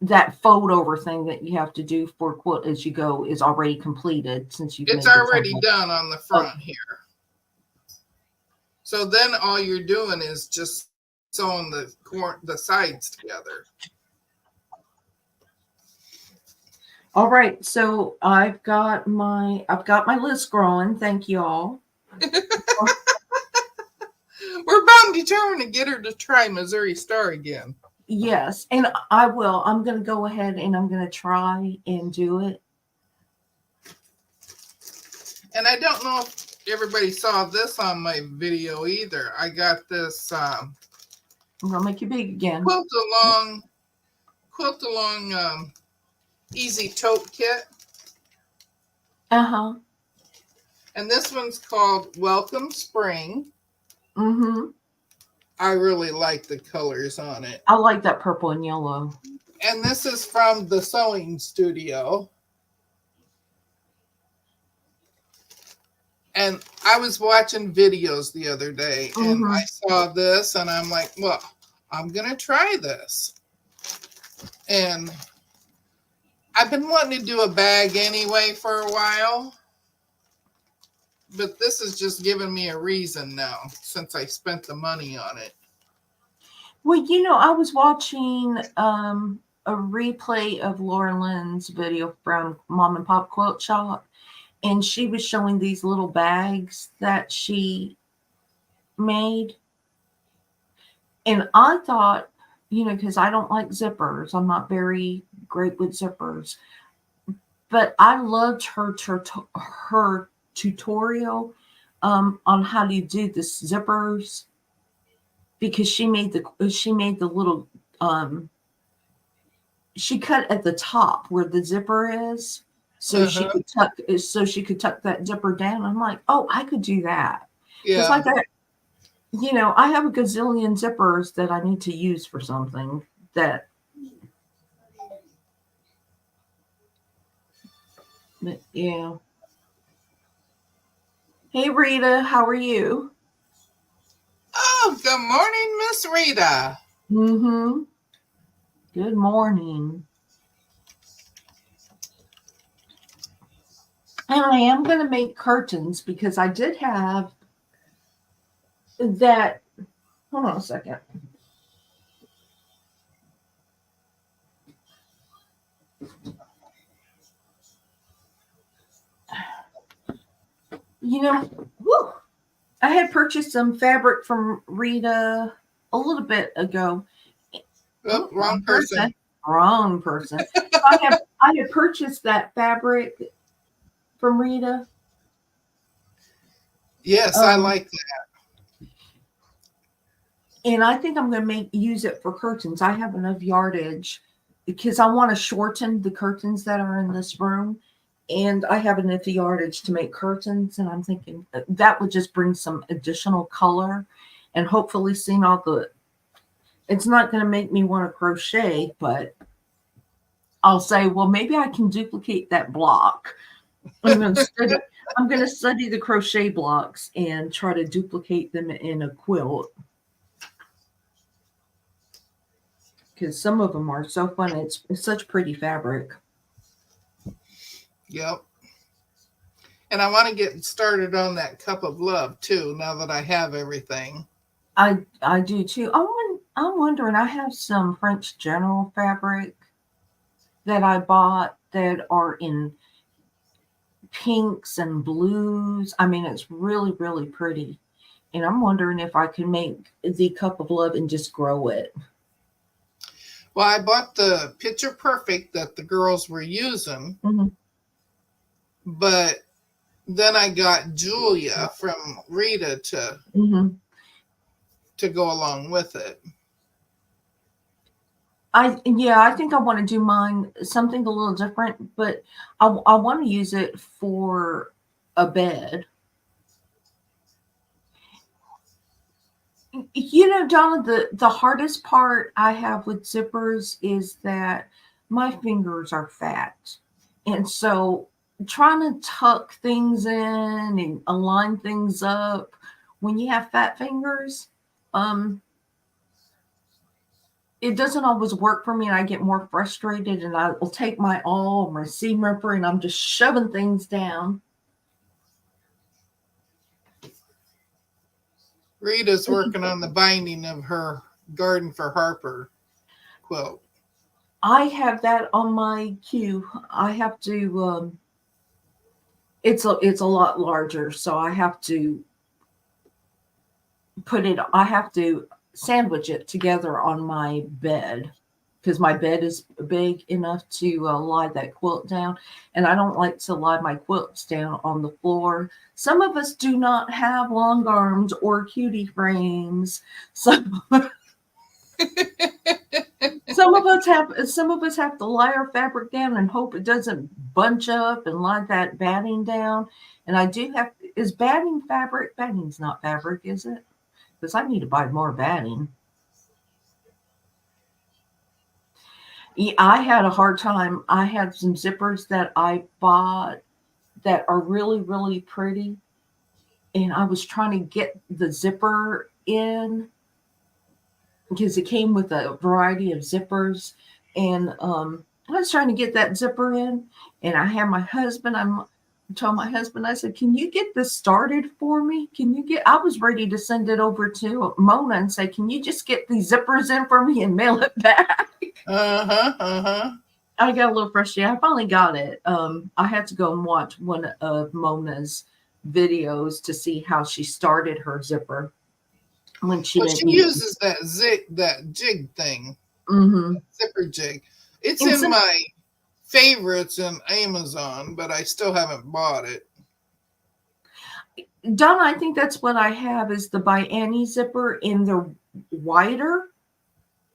that fold over thing that you have to do for quilt as you go is already completed since you've it's made the already template. done on the Oh, front here. So then all you're doing is just sewing the sides together. all right. So I've got my list growing. Thank you all. We're bound determined to get her to try Missouri Star again. Yes, and I will. I'm going to go ahead and I'm going to try and do it. And I don't know if everybody saw this on my video either. I got this I'm going to make you big again. quilt along easy tote kit. Uh-huh. And this one's called Welcome Spring. Mm-hmm. I really like the colors on it. I like that purple and yellow. And this is from the Sewing Studio. And I was watching videos the other day, and Mm-hmm. I saw this, and I'm like, well, I'm going to try this. And I've been wanting to do a bag anyway for a while. But this has just given me a reason now since I spent the money on it. Well, I was watching a replay of Laura Lynn's video from Mom and Pop Quilt Shop, and she was showing these little bags that she made. And I thought, because I don't like zippers, I'm not very great with zippers, but I loved her tutorial on how to do the zippers because she made the little she cut at the top where the zipper is so she Uh-huh. could tuck that zipper down. I'm like, oh, I could do that because Yeah. like I have a gazillion zippers that I need to use for something that. But yeah. Hey Rita, how are you? Oh, good morning, Miss Rita. Mm-hmm. Good morning. And I am going to make curtains because I did have that. Hold on a second. Whew, I had purchased some fabric from Rita a little bit ago. Oh, Oh, wrong person. Wrong person. So I had purchased that fabric from Rita. Yes, I Um, like that. and I think I'm going to use it for curtains. I have enough yardage because I want to shorten the curtains that are in this room. And I have enough yardage to make curtains. And I'm thinking that would just bring some additional color and hopefully seeing it's not going to make me want to crochet, but I'll say, well, maybe I can duplicate that block. I'm going to study, I'm going to study the crochet blocks and try to duplicate them in a quilt. Because some of them are so fun. It's such pretty fabric. Yep. And I want to get started on that cup of love too, now that I have everything. I do too. Oh, I'm wondering, I have some French General fabric that I bought that are in pinks and blues. I mean, it's really, really pretty. And I'm wondering if I can make the cup of love and just grow it. Well, I bought the Picture Perfect that the girls were using, Hmm. but then I got Julia from Rita Hmm. to go along with it. I think I want to do mine something a little different, but I want to use it for a bed. Donna, the hardest part I have with zippers is that my fingers are fat. And so trying to tuck things in and align things up when you have fat fingers, um, it doesn't always work for me, and I get more frustrated, and I will take my awl or my seam ripper and I'm just shoving things down. Rita's working on the binding of her Garden for Harper quilt. I have that on my queue. I have to it's a lot larger, so I have to sandwich it together on my bed because my bed is big enough to lie that quilt down, and I don't like to lie my quilts down on the floor. Some of us do not have long arms or cutie frames, so some of us have to lie our fabric down and hope it doesn't bunch up and lie that batting down. And I do have is batting fabric? Batting's not fabric, is it? Because I need to buy more batting. Yeah, I had a hard time. I had some zippers that I bought that are really, really pretty, and I was trying to get the zipper in because it came with a variety of zippers, and I was trying to get that zipper in, and I had my husband. I told my husband, I said, "Can you get this started for me? Can you get?" I was ready to send it over to Mona and say, "Can you just get these zippers in for me and mail it back?" Uh huh. Uh huh. I got a little frustrated. I finally got it. I had to go and watch one of Mona's videos to see how she started her zipper when she Well, didn't she need. uses that jig thing, Mm-hmm. zipper jig. It's And in some my favorites in Amazon, but I still haven't bought it. Donna, I think that's what I have is the by Annie zipper, and they're wider.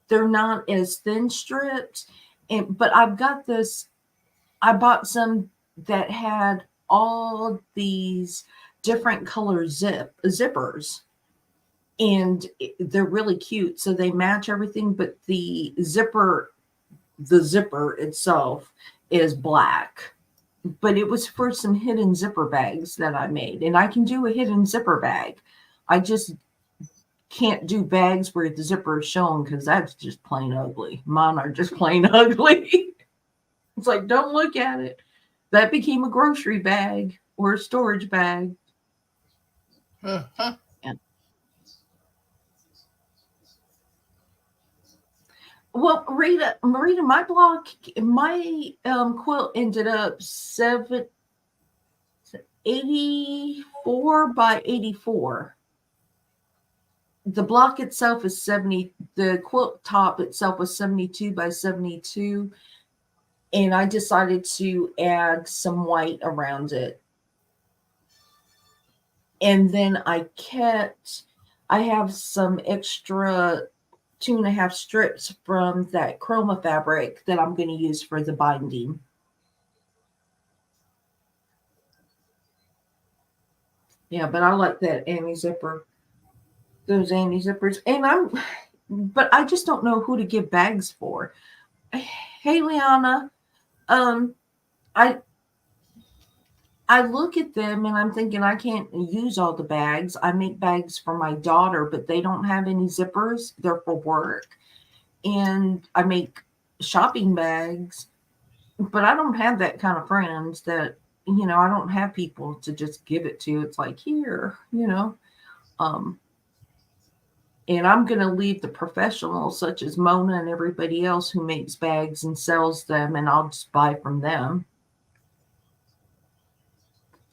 They're not as thin stripped. And but I've got this. I bought some that had all these different color zippers, and they're really cute. So they match everything, but the zipper itself is black. But it was for some hidden zipper bags that I made, and I can do a hidden zipper bag. I just can't do bags where the zipper is shown because that's just plain ugly. Mine are just plain ugly. It's like, don't look at it. That became a grocery bag or a storage bag. Uh-huh. And, well, Marita, my quilt ended up 84 by 84. The block itself is 70. The quilt top itself was 72 by 72, and I decided to add some white around it. And then I have some extra 2.5 strips from that chroma fabric that I'm going to use for the binding. Yeah, but I like that Annie zipper, those Annie zippers. But I just don't know who to give bags for. Hey, Liana, um, I I look at them and I'm thinking I can't use all the bags. I make bags for my daughter, but they don't have any zippers. They're for work. And I make shopping bags, but I don't have that kind of friends that, I don't have people to just give it to. It's like, here. Um, And I'm going to leave the professionals such as Mona and everybody else who makes bags and sells them, and I'll just buy from them.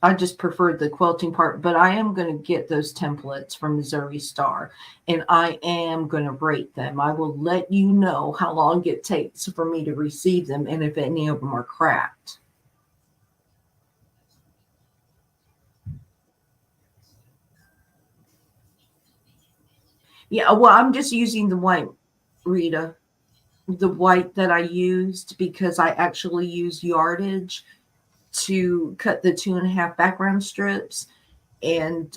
I just prefer the quilting part, but I am going to get those templates from Missouri Star, and I am going to rate them. I will let you know how long it takes for me to receive them and if any of them are cracked. Yeah, well, I'm just using the white, Rita, the white that I used because I actually use yardage to cut the 2.5 background strips. And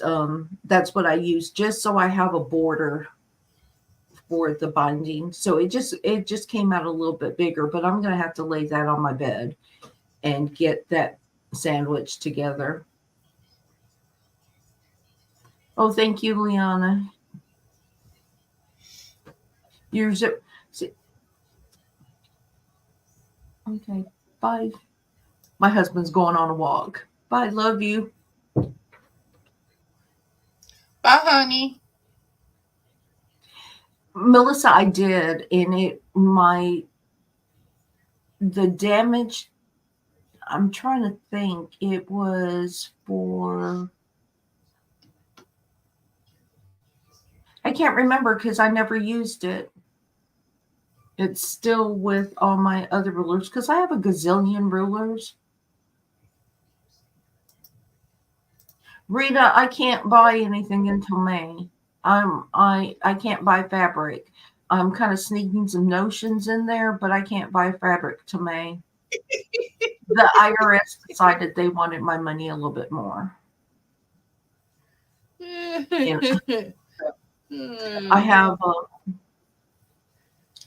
that's what I use just so I have a border for the binding. So it just came out a little bit bigger, but I'm gonna have to lay that on my bed and get that sandwich together. Oh, thank you, Liana. Yours. Okay. Bye. My husband's going on a walk. Bye. Love you. Bye, honey. Melissa, I did, and the damage, I'm trying to think. It was for, I can't remember because I never used it. It's still with all my other rulers because I have a gazillion rulers. Rita, I can't buy anything until May. I can't buy fabric. I'm kind of sneaking some notions in there, but I can't buy fabric till May. The IRS decided they wanted my money a little bit more. And I have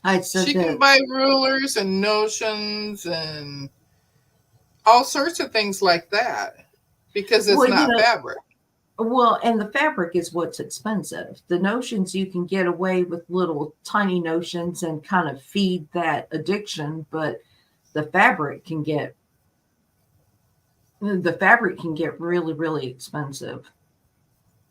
I said She can that, buy rulers and notions and all sorts of things like that because it's well, not fabric. well, and the fabric is what's expensive. The notions, you can get away with little tiny notions and kind of feed that addiction, but the fabric can get really, really expensive.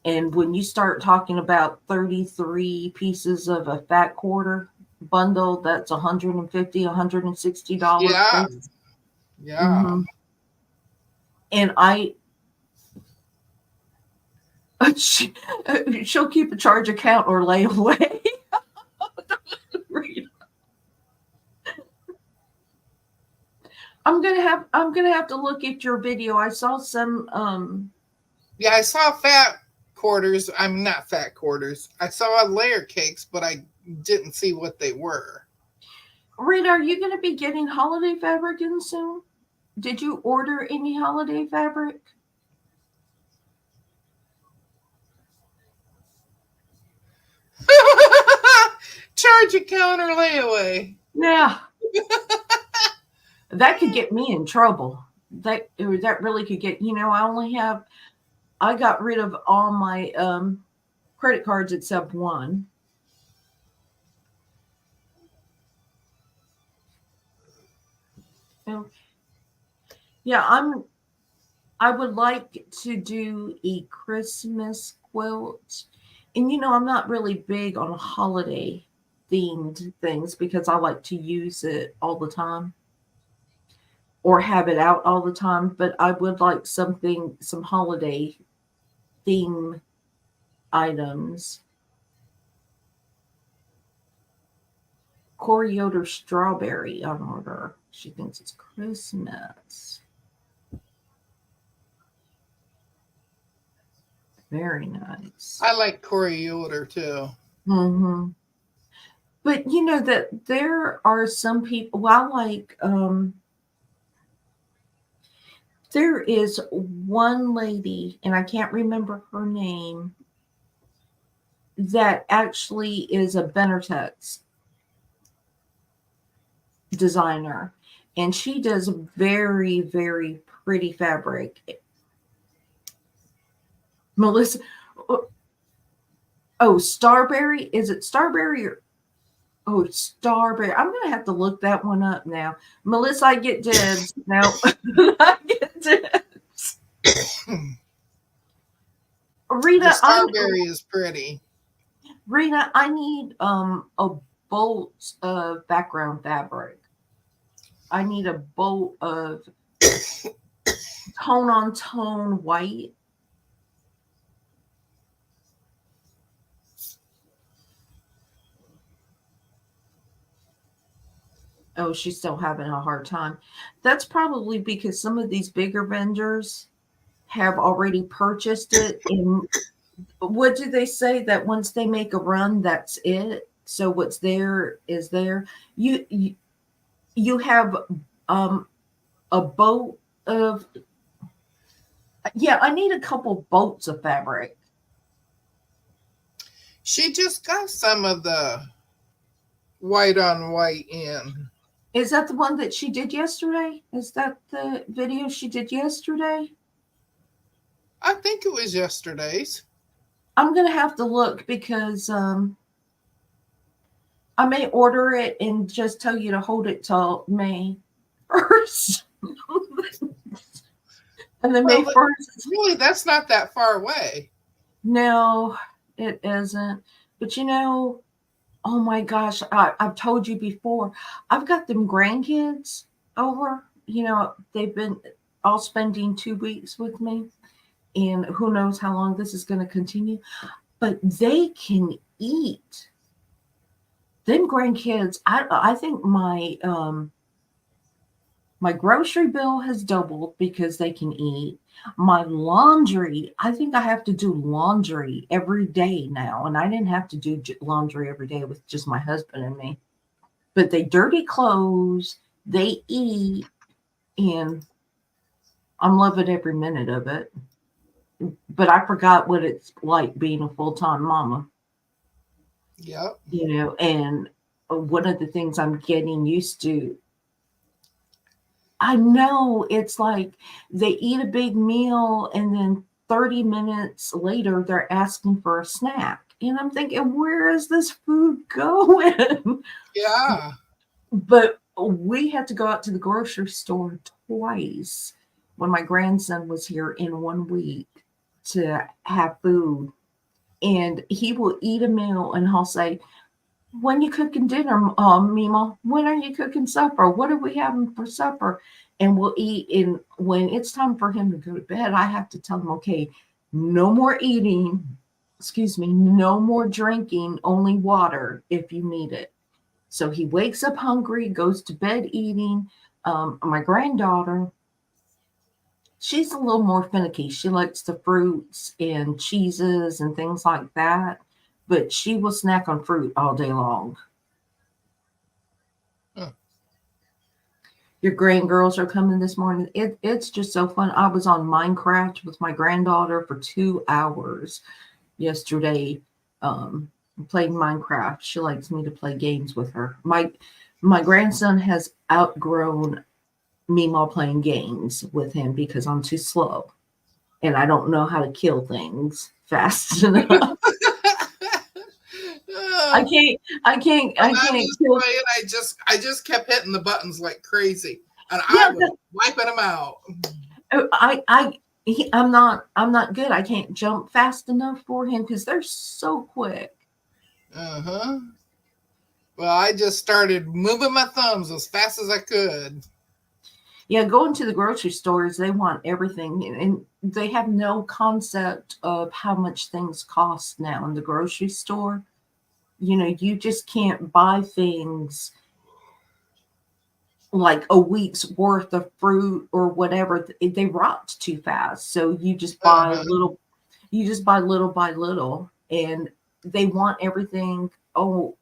And when you start talking about 33 pieces of a fat quarter bundle, that's $150, $160 Yeah, plus. yeah. Hmm. And she'll keep a charge account or lay away. I'm gonna have to look at your video. I saw some Yeah, I saw fat quarters. I'm not fat quarters. I saw layer cakes, but I didn't see what they were. Rita, are you gonna be getting holiday fabric in soon? Did you order any holiday fabric? Charge account or layaway. Yeah. That could get me in trouble. That really could get, I got rid of all my credit cards except one. So, yeah, I would like to do a Christmas quilt. And I'm not really big on holiday themed things because I like to use it all the time or have it out all the time, but I would like some holiday theme items. Corey Yoder strawberry on order. She thinks it's Christmas. Very nice. I like Corey Yoder too. Hmm. But that there are some people. Well, like there is one lady, and I can't remember her name, that actually is a Benettex designer, and she does very, very pretty fabric. Melissa, oh, Starberry, is it Starberry or oh, Starberry? I'm gonna have to look that one up now. Melissa, I get dibs now. I get dibs. The Rita, Starberry is pretty. Rena, I need a bolt of background fabric. I need a bolt of tone on tone white. Oh, she's still having a hard time. That's probably because some of these bigger vendors have already purchased it. And what do they say? That once they make a run, that's it. So what's there is there. You have um a boat of, yeah, I need a couple bolts of fabric. She just got some of the white on white in. Is that the one that she did yesterday? Is that the video she did yesterday? I think it was yesterday's. I'm gonna have to look because I may order it and just tell you to hold it till May 1st. And then May Well, 1st. really, that's not that far away. No, it isn't. But oh my gosh, I've told you before, I've got them grandkids over. They've been all spending 2 weeks with me. And who knows how long this is going to continue. But they can eat. Them grandkids, I think my grocery bill has doubled because they can eat. My laundry, I think I have to do laundry every day now. And I didn't have to do laundry every day with just my husband and me. But they dirty clothes, they eat, and I'm loving every minute of it. But I forgot what it's like being a full-time mama. Yep. And one of the things I'm getting used to, I know it's like they eat a big meal and then 30 minutes later they're asking for a snack. And I'm thinking, where is this food going? Yeah. But we had to go out to the grocery store twice when my grandson was here in 1 week to have food. And he will eat a meal and he'll say, when you cooking dinner, Mima? When are you cooking supper? What are we having for supper? And we'll eat. And when it's time for him to go to bed, I have to tell him, okay, no more eating. Excuse me, no more drinking, only water if you need it. So he wakes up hungry, goes to bed eating. My granddaughter, she's a little more finicky. She likes the fruits and cheeses and things like that, but she will snack on fruit all day long. Huh. Your grandgirls are coming this morning. It's just so fun. I was on Minecraft with my granddaughter for 2 hours yesterday, playing Minecraft. She likes me to play games with her. My grandson has outgrown me while playing games with him because I'm too slow and I don't know how to kill things fast enough. I Oh, can't I can't when I I can't was kill. playing, I just kept hitting the buttons like crazy, and I Yeah, was wiping them out. I'm not good. I can't jump fast enough for him because they're so quick. Uh huh. Well, I just started moving my thumbs as fast as I could. Yeah, going to the grocery stores, they want everything, and they have no concept of how much things cost now in the grocery store. You just can't buy things like a week's worth of fruit or whatever. They rot too fast. So Uh huh. you just buy little by little, and they want everything. Oh,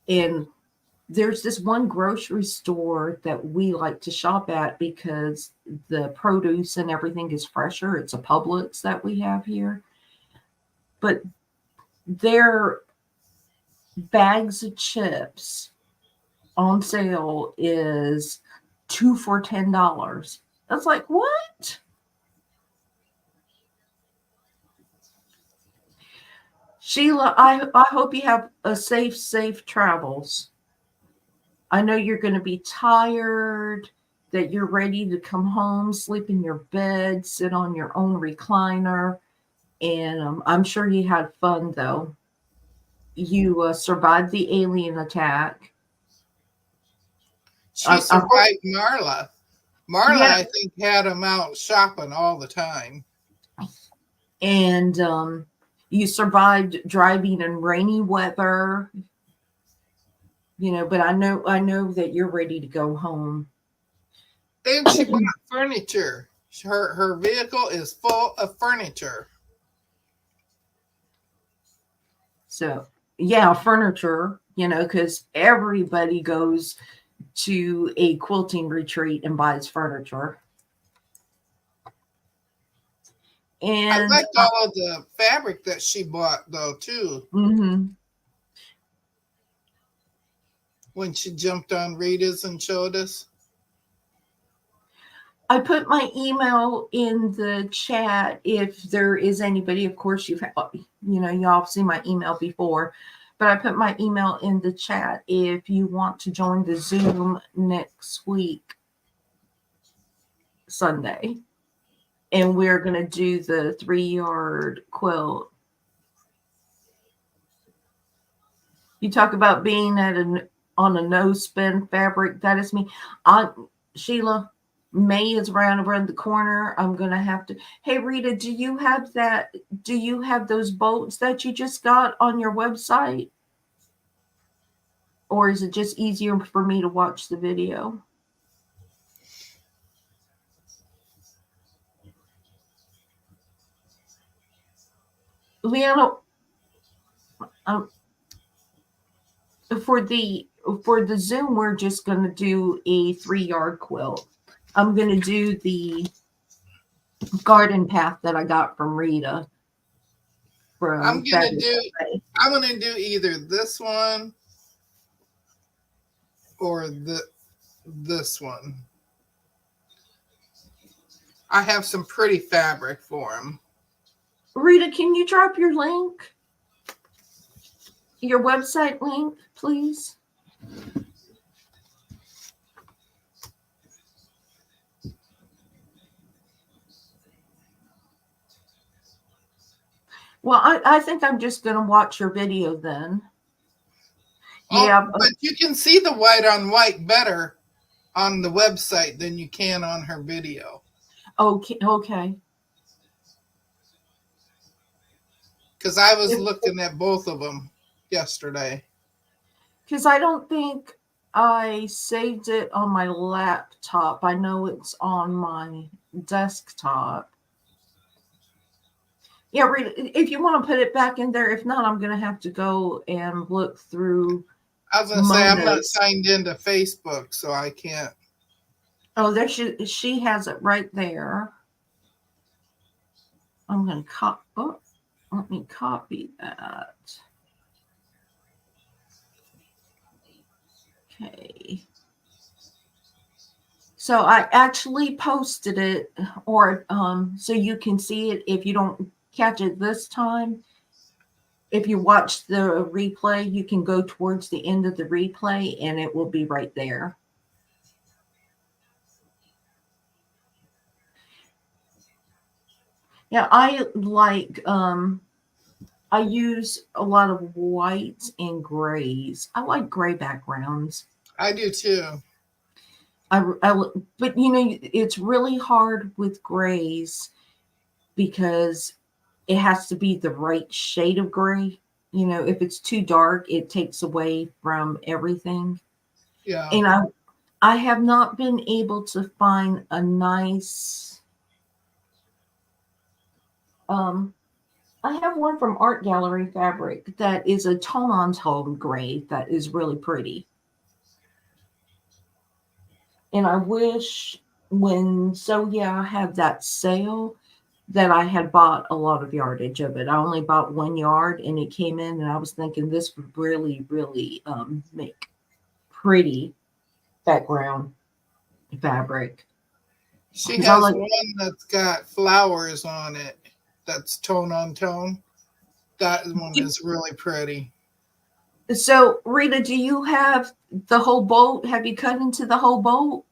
and there's this one grocery store that we like to shop at because the produce and everything is fresher. It's a Publix that we have here. But their bags of chips on sale is two for $10. That's like, what? Sheila, I hope you have a safe travels. I know you're going to be tired, that you're ready to come home, sleep in your bed, sit on your own recliner. And I'm sure you had fun though. You survived the alien attack. She I hope, survived Marla. Marla, yeah, I think, had him out shopping all the time. and you survived driving in rainy weather. But I know that you're ready to go home. And she bought furniture. Her vehicle is full of furniture. So yeah, furniture. Because everybody goes to a quilting retreat and buys furniture. I And liked all of the fabric that she bought, though, too, mhm. when she jumped on Rita's and showed us. I put my email in the chat if there is anybody. Of course, y'all have seen my email before, but I put my email in the chat if you want to join the Zoom next week, Sunday, and we're going to do the 3-yard quilt. You talk about being on a no spin fabric. That is me. Sheila, May is around the corner. I'm gonna have to. Hey Rita, do you have that? Do you have those bolts that you just got on your website, or is it just easier for me to watch the video? Leanna, um, for the Zoom, we're just gonna do a 3-yard quilt. I'm gonna do the garden path that I got from Rita I'm from gonna Fabulous do. Bay. I'm gonna do either this one or this one. I have some pretty fabric for them. Rita, can you drop your link? Your website link, please? Well, I think I'm just going to watch your video then. Oh, Yeah. but you can see the white on white better on the website than you can on her video. Okay. Because I was looking at both of them yesterday. Because I don't think I saved it on my laptop. I know it's on my desktop. Yeah, Rita, if you want to put it back in there. If not, I'm going to have to go and look through I was going to say, I'm not Mona's. signed into Facebook, so I can't. Oh, there she has it right there. I'm going to let me copy that. Okay. So I actually posted it, or so you can see it if you don't catch it this time. If you watch the replay, you can go towards the end of the replay and it will be right there. Yeah, I use a lot of whites and grays. I like gray backgrounds. I do too. But it's really hard with grays because it has to be the right shade of gray. If it's too dark, it takes away from everything. Yeah. And I have not been able to find a nice. I have one from Art Gallery Fabric that is a tone-on-tone gray that is really pretty. And I wish when I had that sale that I had bought a lot of yardage of it. I only bought 1 yard and it came in and I was thinking this would really, really make pretty background fabric. She 'Cause has one that's got flowers on it that's tone on tone. That one is really pretty. So, Rita, do you have the whole boat? Have you cut into the whole boat?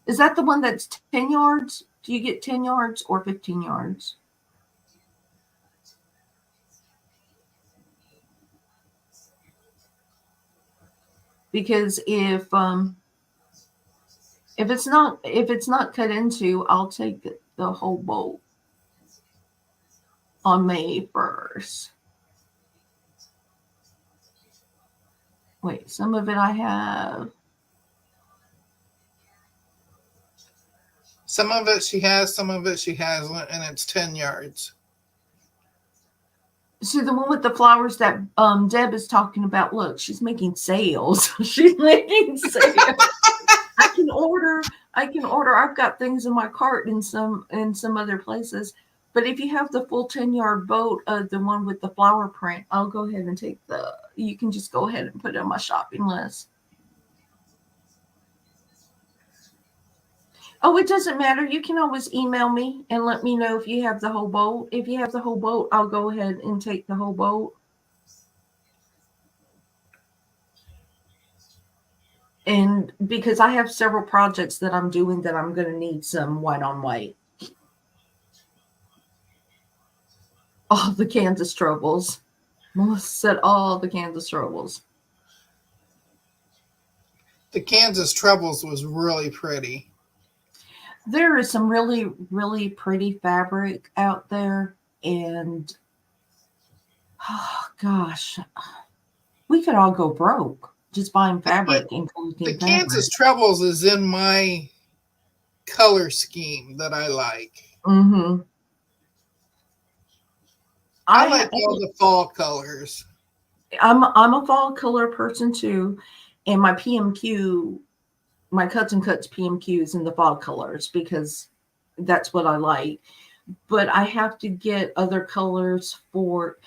Is that the one that's 10 yards? Do you get 10 yards or 15 yards? because if it's not cut into, I'll take the whole bolt on May 1st. Wait, some of it I have. Some of it she has, some of it she hasn't, and it's 10 yards. So the one with the flowers that Deb is talking about, look, she's making sales. She's making sales. I can order. I've got things in my cart in some other places. But if you have the full 10-yard boat, the one with the flower print, I'll go ahead and take you can just go ahead and put it on my shopping list. Oh, it doesn't matter. You can always email me and let me know if you have the whole boat. If you have the whole boat, I'll go ahead and take the whole boat. And because I have several projects that I'm doing that I'm going to need some white on white. All the Kansas troubles. Melissa said all the Kansas troubles. The Kansas Troubles was really pretty. There is some really, really pretty fabric out there. And, oh, gosh, we could all go broke just buying fabric and collecting The Kansas fabric. Troubles is in my color scheme that I like. Mm-hmm. I like all the fall colors. I'm a fall color person too, and my PMQ, my Cuts and Cuts PMQ is in the fall colors because that's what I like. But I have to get other colors for,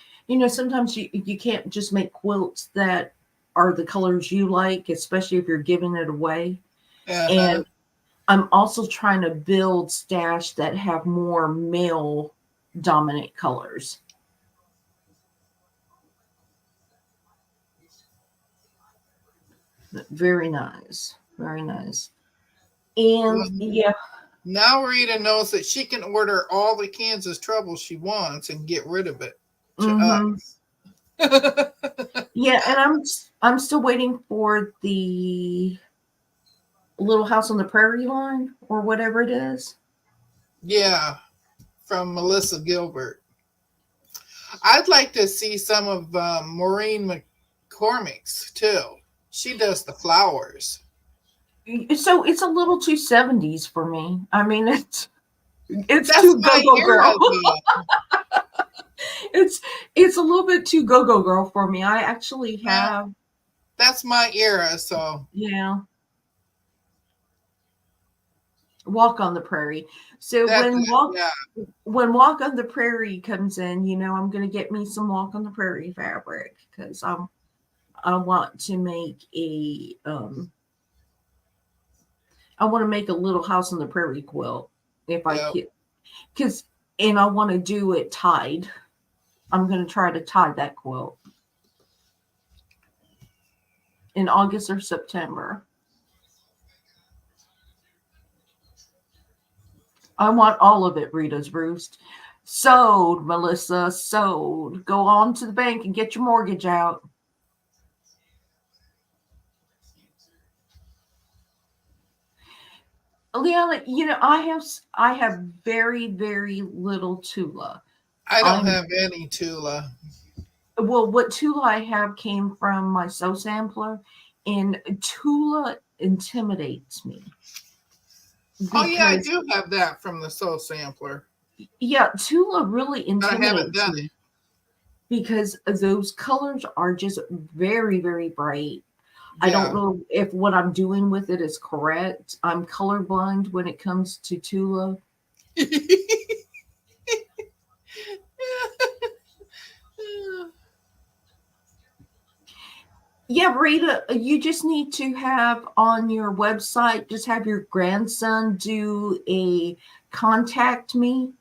sometimes you can't just make quilts that are the colors you like, especially if you're giving it away. Uh-huh. And I'm also trying to build stash that have more male dominant colors. Very nice. Very nice. And yeah. Now Rita knows that she can order all the Kansas Troubles she wants and get rid of it to us. Yeah, and I'm still waiting for the Little House on the Prairie line or whatever it is. Yeah, from Melissa Gilbert. I'd like to see some of Maureen McCormick's too. She does the flowers. So it's a little too 70s for me. I mean, it's That's too my go-go era, girl. It's a little bit too go-go girl for me. I actually have. That's my era, so. Yeah. Walk on the Prairie. So when Walk on the Prairie comes in, I'm going to get me some Walk on the Prairie fabric because I want to make I want to make a Little House on the Prairie quilt if I can, and I want to do it tied. I'm going to try to tie that quilt in August or September. I want all of it, Rita's Roost. Sold, Melissa, sold. Go on to the bank and get your mortgage out. Leona, I have very, very little Tula. I don't have any Tula. Well, what Tula I have came from my sew sampler, and Tula intimidates me. Oh yeah, I do have that from the sew sampler. Yeah, Tula really intimidates me. I haven't done it. Because those colors are just very, very bright. Yeah. I don't know if what I'm doing with it is correct. I'm colorblind when it comes to Tula. Yeah, Rita, you just need to have on your website, just have your grandson do a contact me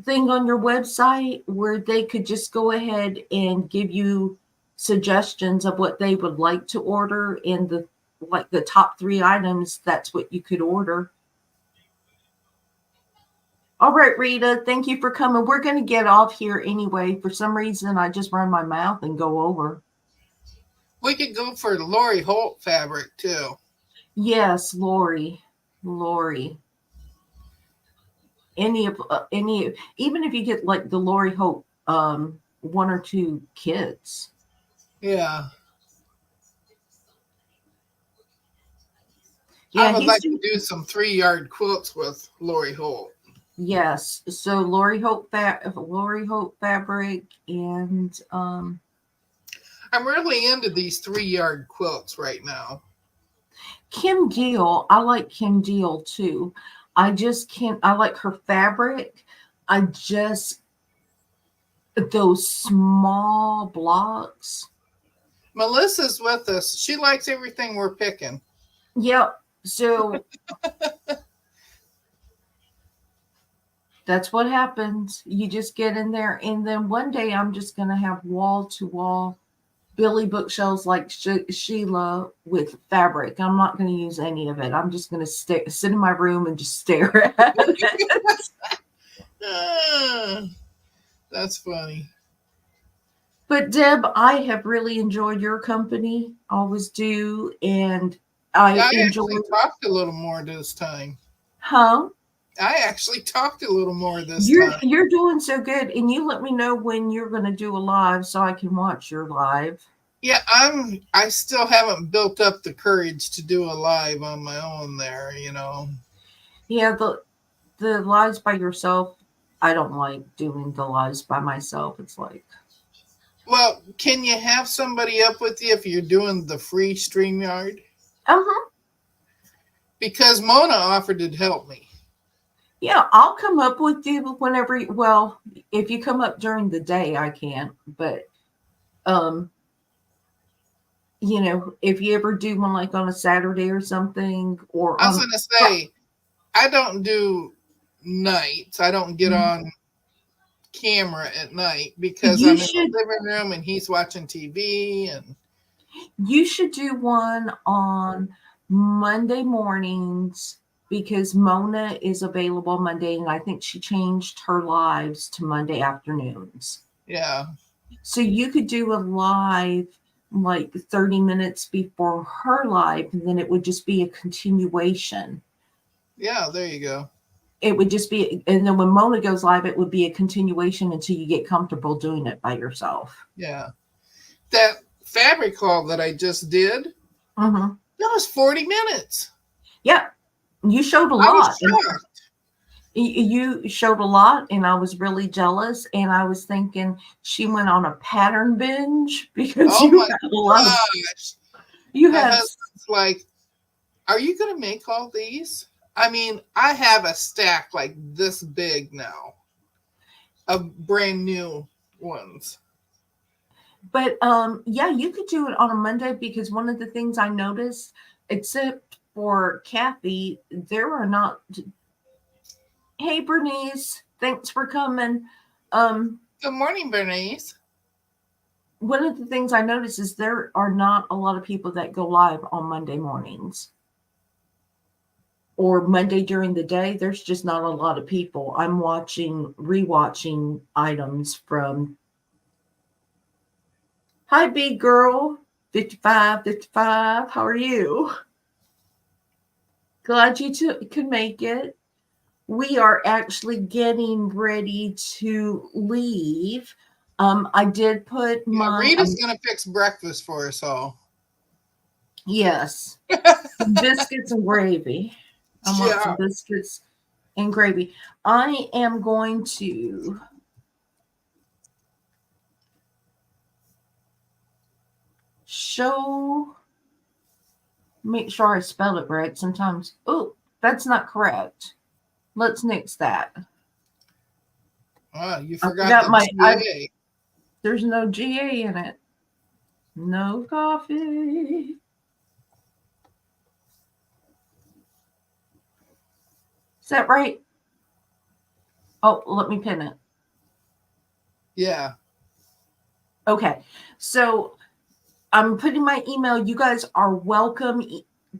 thing on your website where they could just go ahead and give you suggestions of what they would like to order and the top 3 items. That's what you could order. All right, Rita, thank you for coming. We're going to get off here anyway. For some reason, I just run my mouth and go over. We could go for Lori Holt fabric too. Yes, Lori. Any, even if you get like the Lori Hope, one or two kits. Yeah. I Yeah, would he's like to doing. do some 3-yard quilts with Lori Holt. Yes, so Lori Hope fabric, and I'm really into these 3-yard quilts right now. Kim Deal. I like Kim Deal too. I just can't. I like her fabric. I just those small blocks. Melissa's with us. She likes everything we're picking. Yep. So that's what happens. You just get in there, and then one day I'm just gonna have wall to wall Billy bookshelves like Sheila with fabric. I'm not going to use any of it. I'm just going to sit in my room and just stare at it. Ah, that's funny. But Deb, I have really enjoyed your company. Always do, and I I enjoy. actually talked a little more this time. Huh? I actually talked a little more this You're time. you're doing so good, and you let me know when you're going to do a live so I can watch your live. Yeah, I still haven't built up the courage to do a live on my own there, you know. Yeah, the lives by yourself. I don't like doing the lives by myself. It's like, Well, can you have somebody up with you if you're doing the free StreamYard? uh-huh. Because Mona offered to help me. Yeah, I'll come up with you whenever. Well, if you come up during the day, I can't. But um, if you ever do one like on a Saturday or something, or I was on. going to say, I don't do nights. I don't get Mhm. on camera at night because you I'm in the should living room and he's watching TV and you should do one on Monday mornings because Mona is available Monday, and I think she changed her lives to Monday afternoons. yeah. So you could do a live like 30 minutes before her live, and then it would just be a continuation. Yeah, there you go. It would just be, and then when Mona goes live, it would be a continuation until you get comfortable doing it by yourself. Yeah. That fabric haul that I just did, Mm-hmm. that was 40 minutes. Yeah, you showed a I was lot, and shocked. you showed a lot, and I was really jealous. And I was thinking she went on a pattern binge because Oh you my had a lot of, gosh. you My had. husband's like, are you going to make all these? I mean, I have a stack like this big now of brand new ones. But yeah, you could do it on a Monday because one of the things I noticed, except for Kathy, there are not. Hey, Bernice, thanks for coming. Um, Good morning, Bernice. one of the things I noticed is there are not a lot of people that go live on Monday mornings or Monday during the day. There's just not a lot of people. I'm rewatching items from. Hi, big girl, 55, 55. How are you? Glad you could make it. We are actually getting ready to leave. I did put Yeah, my Rita's going to fix breakfast for us all. yes, some biscuits and gravy. I want some Yeah. biscuits and gravy. I am going to show, make sure I spelled it right. Sometimes, oh, that's not correct. Let's nix that. Oh, you I forgot forgot the I GA. there's no GA in it. No coffee. Is that right? Oh, let me pin it. Yeah. Okay. So I'm putting my email. You guys are welcome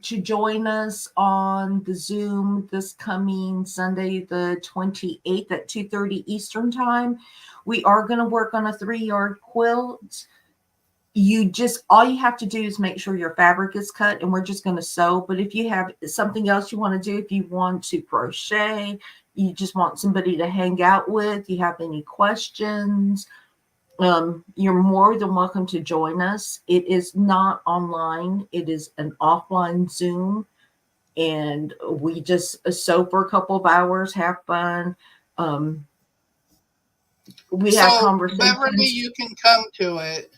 to join us on the Zoom this coming Sunday, the 28th at 2:30 Eastern time. We are going to work on a 3-yard quilt. all you have to do is make sure your fabric is cut, and we're just going to sew. But if you have something else you want to do, if you want to crochet, you just want somebody to hang out with, you have any questions, you're more than welcome to join us. It is not online. It is an offline Zoom, and we just sew for a couple of hours, have fun. Um, we have So Beverly, conversations. you can come to it.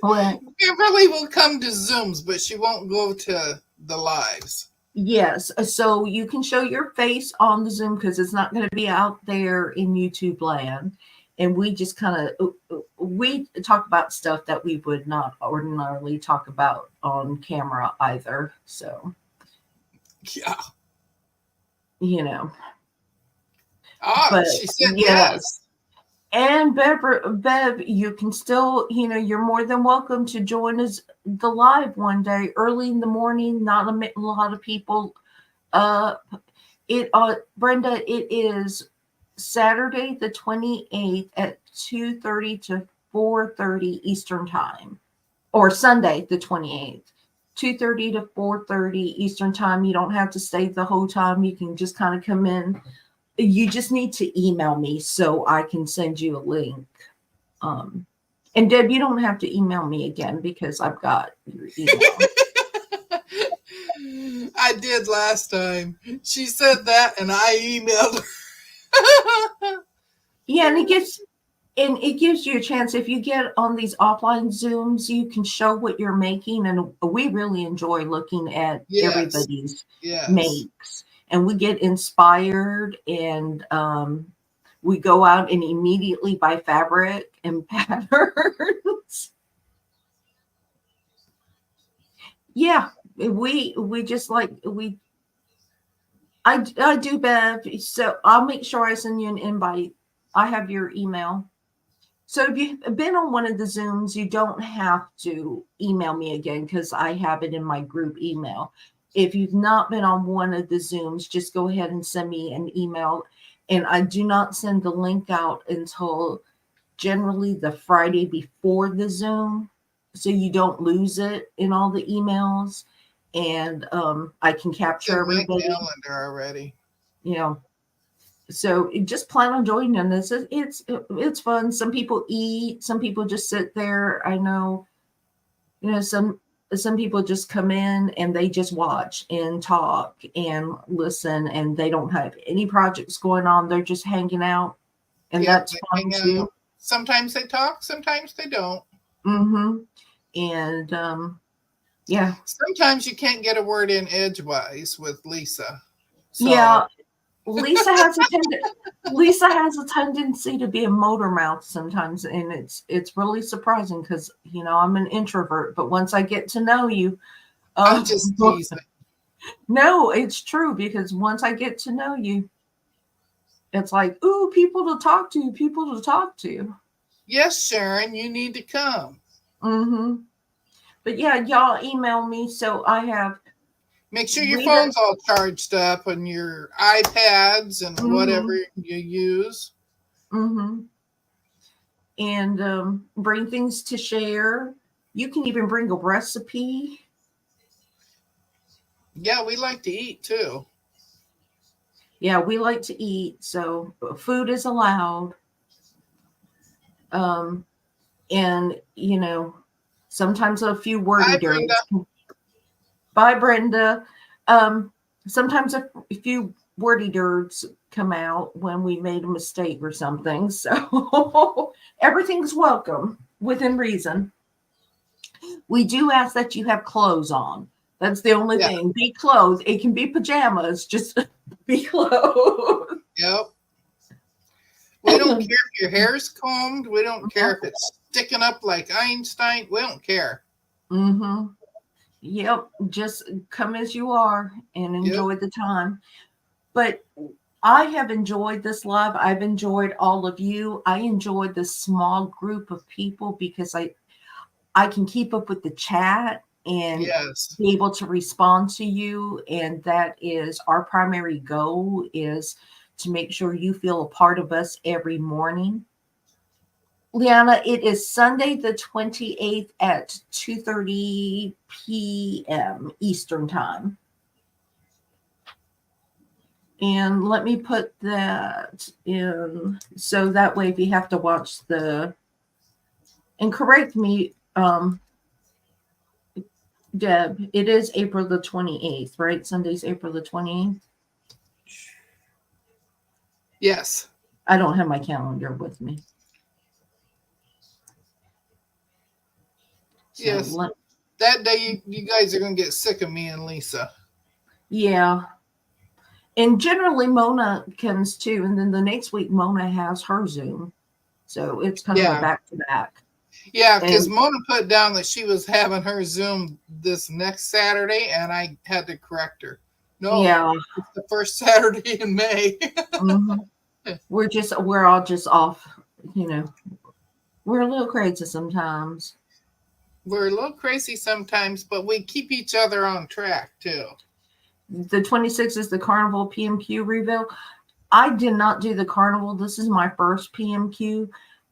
Well, Beverly will come to Zooms, but she won't go to the lives. yes, so you can show your face on the Zoom because it's not going to be out there in YouTube land. And we just kind of we talk about stuff that we would not ordinarily talk about on camera either. So, Yeah. you know, Ah, but she said yes. yes. And Bev, you can still, you're more than welcome to join us the live one day early in the morning. Not a lot of people. Brenda, it is Saturday the 28th at 2:30 to 4:30 Eastern time, or Sunday the 28th, 2:30 to 4:30 Eastern time. You don't have to stay the whole time. You can just kind of come in. You just need to email me so I can send you a link. And Deb, you don't have to email me again because I've got your email. I did last time. She said that, and I emailed her. Yeah, and it gives you a chance. If you get on these offline Zooms, you can show what you're making, and we really enjoy looking at Yes. everybody's Yes. makes, and we get inspired, and we go out and immediately buy fabric and patterns. Yeah, we just like we I do, Bev. So I'll make sure I send you an invite. I have your email. So if you've been on one of the Zooms, you don't have to email me again because I have it in my group email. If you've not been on one of the Zooms, just go ahead and send me an email. And I do not send the link out until generally the Friday before the Zoom, so you don't lose it in all the emails. And I can It's in capture my everybody, calendar already. you know. So just plan on joining this. It's fun. Some people eat, some people just sit there. I know, some people just come in and they just watch and talk and listen, and they don't have any projects going on. They're just hanging out, and Yep, that's they fun hang too. out. Sometimes they talk, sometimes they don't. Mm-hmm. And yeah, Sometimes you can't get a word in edgewise with Lisa. So, yeah. Lisa has a Lisa has a tendency to be a motor mouth sometimes, and it's really surprising because I'm an introvert, but once I get to know you, I'm uh, just teasing. no, it's true because once I get to know you, it's like, ooh, people to talk to. Yes, Sharon, you need to come. Mm-hmm. But yeah, y'all email me. So I have Make sure your Rita. phone's all charged up and your iPads and whatever Mm-hmm. you use. Mm-hmm. And bring things to share. You can even bring a recipe. Yeah, we like to eat too. Yeah, we like to eat, so food is allowed. Um, and sometimes a few wordy Hi, Brenda. dirts. Bye, Brenda. Um, Sometimes a few wordy dirts come out when we made a mistake or something. So everything's welcome within reason. We do ask that you have clothes on. That's the only Yeah, thing. Be clothed. It can be pajamas. Just be clothed. yep. We don't care if your hair's combed. We don't care if it's sticking up like Einstein. We don't care. Mm-hmm. Yep. Just come as you are and Yep. enjoy the time. But I have enjoyed this live. I've enjoyed all of you. I enjoyed this small group of people because I can keep up with the chat and Yes. be able to respond to you. And that is our primary goal, is to make sure you feel a part of us every morning. Liana, it is Sunday the 28th at 2:30 p.m. Eastern Time. And let me put that in so that way if you have to watch and correct me, Deb, it is April the 28th, right? Sunday's April the 28th. Yes. I don't have my calendar with me. So yes. That day, you guys are going to get sick of me and Lisa. Yeah. And generally Mona comes too. And then the next week, Mona has her Zoom. So it's kind of a back to back. Yeah, because Mona put down that she was having her Zoom this next Saturday, and I had to correct her. No, yeah, it's the first Saturday in May. Mm-hmm. We're all just off, we're a little crazy sometimes. We're a little crazy sometimes, but we keep each other on track too. The 26th is the Carnival PMQ reveal. I did not do the Carnival. This is my first PMQ.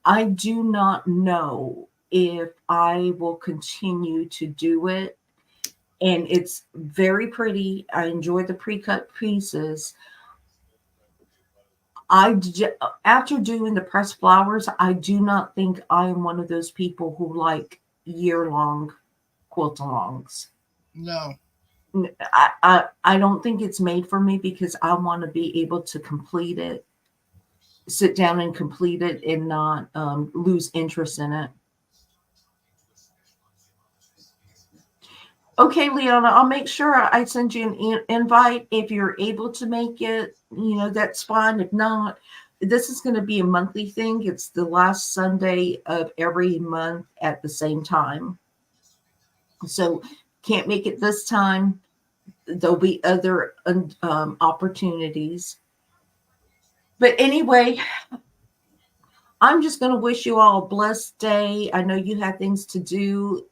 I do not know if I will continue to do it. And it's very pretty. I enjoy the pre-cut pieces. After doing the pressed flowers, I do not think I am one of those people who like year-long quilt-alongs. No. I don't think it's made for me because I want to be able to complete it, sit down and complete it and not lose interest in it. Okay, Leona, I'll make sure I send you an invite. If you're able to make it, that's fine. If not, this is going to be a monthly thing. It's the last Sunday of every month at the same time. So can't make it this time. There'll be other opportunities. But anyway, I'm just going to wish you all a blessed day. I know you have things to do.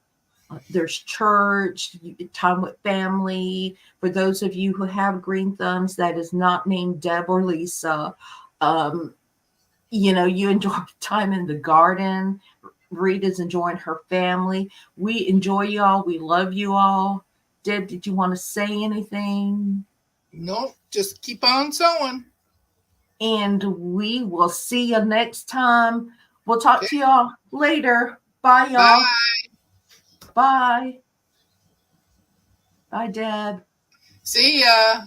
There's church, time with family. For those of you who have green thumbs that is not named Deb or Lisa, you enjoy time in the garden. Rita's enjoying her family. We enjoy y'all. We love you all. Deb, did you want to say anything? No, just keep on sewing. And we will see you next time. We'll talk to y'all later. Bye, y'all. Bye. Bye, Deb. See ya.